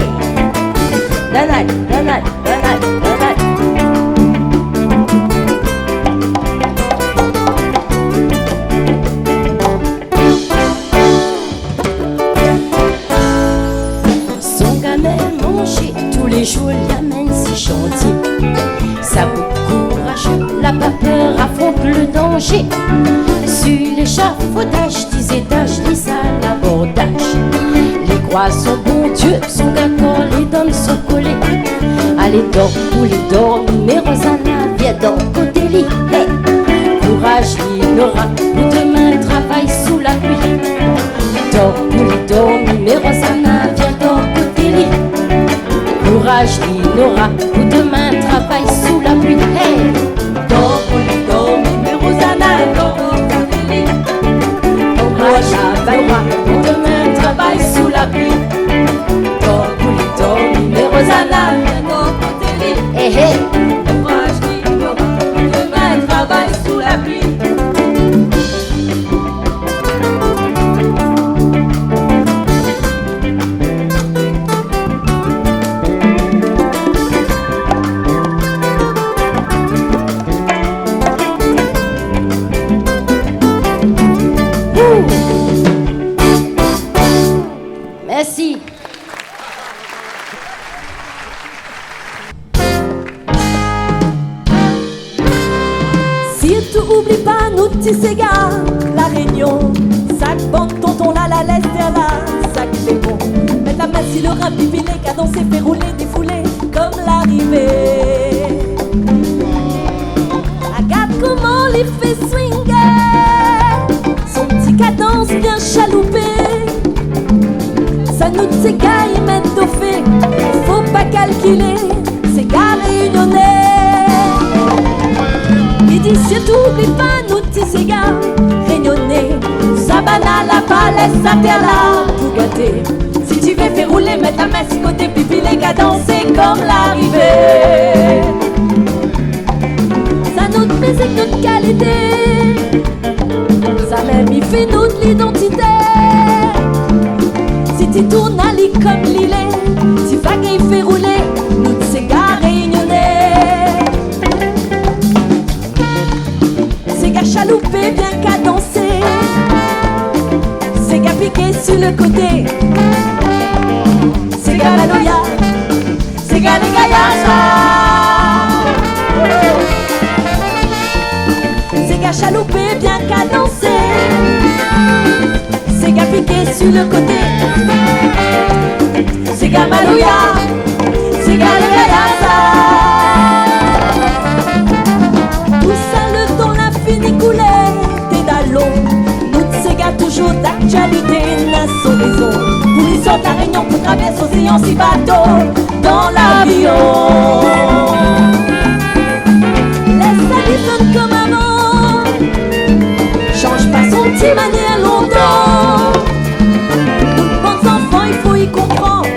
[SPEAKER 8] nanay. les jours, l'amène si gentil. Ça vous courageux, n'a pas peur, affronte le danger. Sur l'échafaudage, 10 étages, lis à l'abordage. Les croix sont bon Dieu, sont d'accord, les donnes sont collées. Allez, dors, poulet, dors, mais Rosanna, viens dans côté lit. Hey. Courage, Linora, ou demain travaille sous la pluie. Dors, poulet, dors, mais Rosanna, viens dans côté lit. Courage, Linora, ou demain travaille sous la pluie. Hey. Dors, poulet, dors, mais Rosanna, dans côté lit. Courage, Linora, ou demain travaille sous la pluie. Dors, poulet, dors, mais Rosanna, viens dans côté lit. Hey, hey. Courage, Linora, ou demain travaille sous la pluie. Merci.
[SPEAKER 1] Surtout oublie pas nos petits Sega, la Réunion. Sac, bande, tonton, la laisse vers là, sac, c'est bon. Mets la main sur le rap, pipi, les cadences, fait rouler, défouler, comme l'arrivée. Regarde comment les fait swinger, son petit cadence bien chaloupé. Ça nous c'est gars, ils mettent au fait, faut pas calculer, c'est gars réunionnais. Il dit surtout oublie pas nous petits c'est gars réunionnais. Sabana la palette, sa terre là pour gâter. Si tu veux faire rouler, mets ta main sur côté, pipi les gars danser comme l'arrivée. Ça nous musique, notre qualité, ça même il fait notre l'identité. Si tu tournes à l'île comme l'île, si vague il fait rouler, nous c'est gars réunionnais. C'est gars chaloupé, bien cadencé, c'est gars piqué sur le côté, c'est gars la noya, c'est gars les gaillages. C'est gars chaloupé, bien cadencé, c'est gars piqué sur le côté, c'est gars malouya, c'est gars les gaillages. Tout ça le temps la fini coulé, t'es d'allons. Nous c'est gars toujours d'actualité, n'a sans raison. Pour les sortes à Réunion, pour traverser l'océan si bateau dans l'avion. Laisse la vie sonne comme avant, change pas son petit manière longtemps. Nous bons enfants, il faut y comprendre,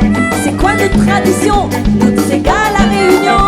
[SPEAKER 1] c'est quoi notre tradition, nous c'est gars la Réunion.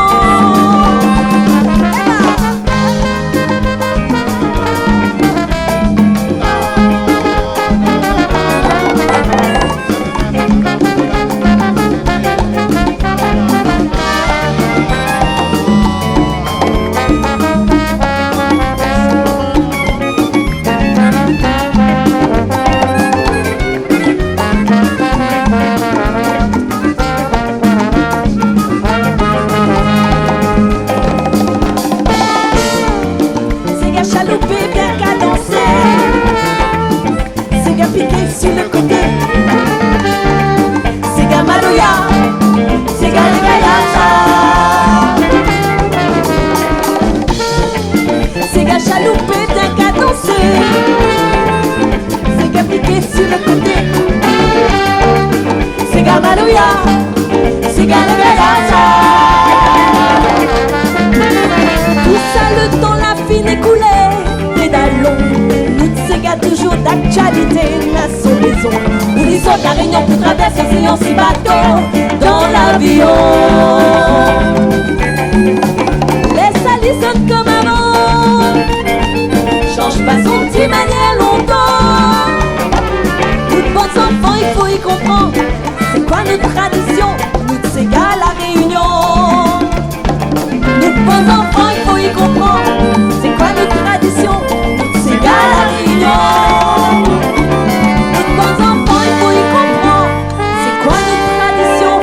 [SPEAKER 1] La Réunion pour traverser l'océan si bateau dans l'avion. Laisse Alison comme avant, change pas son petit manière longtemps. Nous bons enfants, il faut y comprendre, c'est quoi notre tradition, nous c'est gars la Réunion. Nous bons enfants, il faut y comprendre, c'est quoi notre tradition, nous c'est gars la Réunion. Nous bons enfants, il faut y comprendre, c'est quoi notre tradition,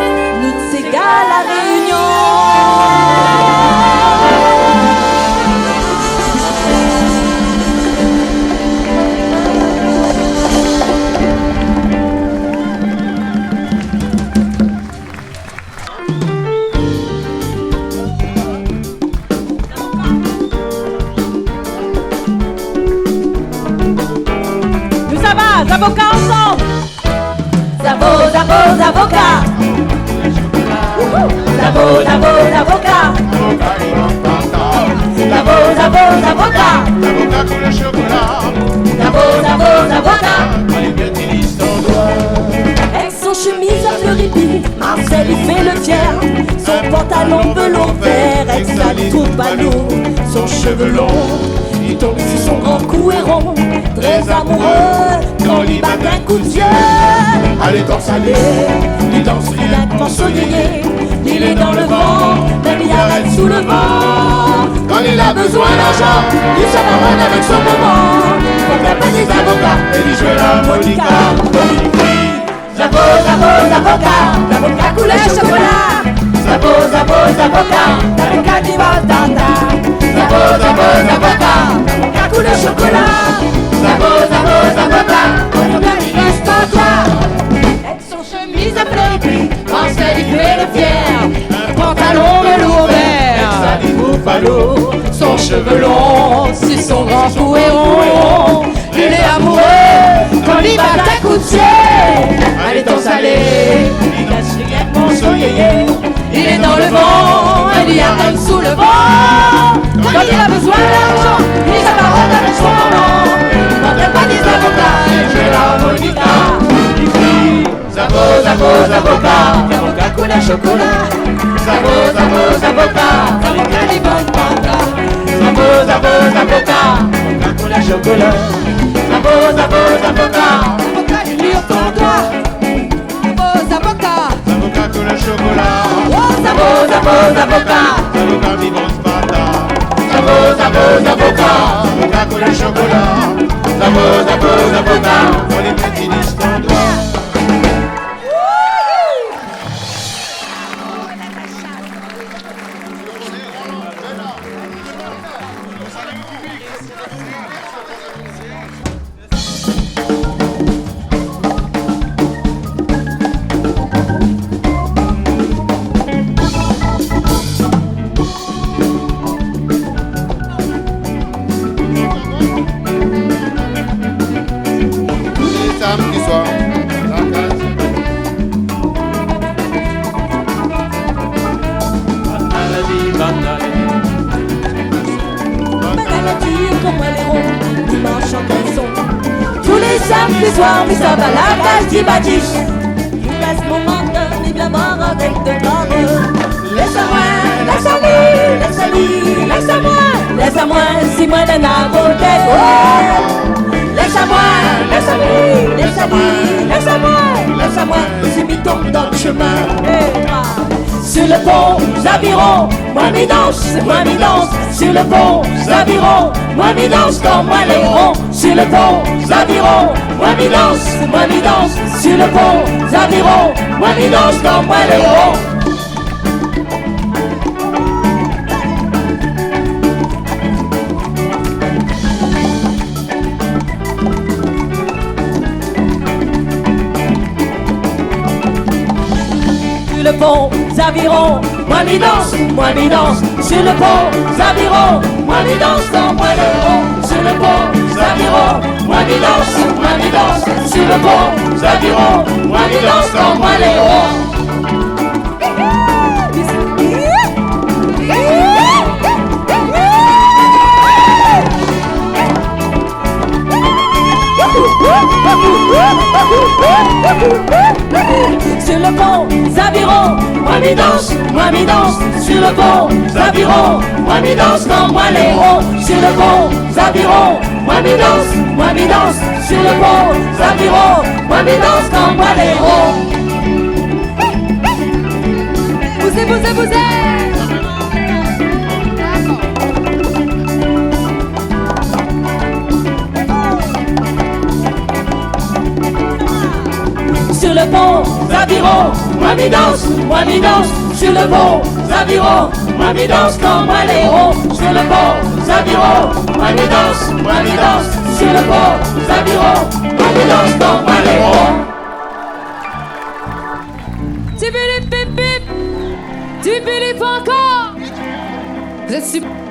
[SPEAKER 1] avocats ensemble. Zabo, zabo, avocats. Zabo, zabo, avocats. Zabo, zabo, avocats.
[SPEAKER 10] L'avocat pour le chocolat.
[SPEAKER 1] Zabo, zabo, avocats.
[SPEAKER 10] Allez bien tes listes en doigt.
[SPEAKER 1] Avec son chemise à fleurie, Marcel il fait le fier. Son pantalon velours vert, avec sa coupe ballon. Son cheveu long, il tombe sur son grand cou et rond. Très amoureux, quand il bat un coup de yeux.
[SPEAKER 10] Allez danse, allez, il danse rien
[SPEAKER 1] Mon soleil, il est dans le vent, même il arrête sous le vent. Quand il a besoin d'argent, il s'amarre avec son moment. Quand il pas des avocats,
[SPEAKER 10] et il joue la monica.
[SPEAKER 1] Zabo, zabo, avocat, l'avocat couleur chocolat. Zabo, zabo, avocat, l'avocat qui va tata. Zabo, zabo, avocat, l'avocat couleur chocolat. Zabo, zabo, avocat, l'avocat qui reste pas toi. Avec son chemise à fleurie, Marcel il fait le fier. Un pantalon velours vert, avec sa coupe à l'eau. Son cheveu long, c'est son grand cou et rond. Il est amoureux, quand il bat un coup de ciel. Allez danse, allez, il danse rien que mon soleil. Il est dans le vent, elle y arrête sous le vent. Quand il a besoin d'argent, il s'apparente avec son moment. Quand il pas des avocats, il joue l'harmonica. Il crie, zabo, zabo, avocat, l'avocat couleur chocolat. Zabo, zabo, avocat, l'avocat des bonnes pantas. Zabo, zabo, avocat, l'avocat couleur chocolat. Zabo, zabo, avocat, l'avocat du livre ton doigt.
[SPEAKER 10] L'avocat pour le chocolat.
[SPEAKER 1] Zabo, zabo, avocat.
[SPEAKER 10] L'avocat qui danse pata.
[SPEAKER 1] Zabo, zabo, avocat.
[SPEAKER 10] L'avocat pour le chocolat.
[SPEAKER 1] Zabo, zabo, avocat.
[SPEAKER 10] Pour les petits listes en doigt.
[SPEAKER 11] Samedi soir, la case.
[SPEAKER 1] Comme un héros, dimanche en caleçon. Tous les samedis soirs, nous sommes à la case du bâtisse. Je laisse mon menteur, mais bien boire avec de l'ordre. Laisse-moi, laisse-moi, laisse-moi, laisse-moi, laisse-moi, si moi d'un avocat. Laisse-moi, laisse-moi, laisse-moi, laisse-moi, laisse-moi, si m'y tombe dans le chemin. Sur le pont, Zaviron, moi m'y danse, moi m'y danse. Sur le pont, Zaviron, moi m'y danse comme moi les ronds. Sur le pont, Zaviron, moi m'y danse, moi m'y danse. Sur le pont, Zaviron, moi m'y danse comme moi les ronds. Sur le pont, Zaviron, moi m'y danse, moi m'y danse. Sur le pont, Zaviron, moi m'y danse comme moi les ronds. Sur le pont, Zaviron, moi m'y danse, moi m'y danse. Sur le pont, Zaviron, moi m'y danse comme moi les ronds. Sur le pont, Zaviron, moi m'y danse, moi m'y danse. Sur le pont, Zaviron, moi m'y danse comme moi les ronds. Sur le pont, Zaviron, moi m'y danse, moi m'y danse. Sur le pont, Zaviron, moi m'y danse comme moi les ronds. Vous êtes, vous êtes, vous êtes. Sur le pont, Zaviron, moi m'y danse, moi m'y danse. Sur le pont, Zaviron, moi m'y danse comme moi les ronds. Sur le pont, Zaviron, moi m'y danse, moi m'y danse. Sur le pont, Zaviron, moi m'y danse comme moi les ronds. Tu bip bip bip, tu bip encore. Vous êtes super.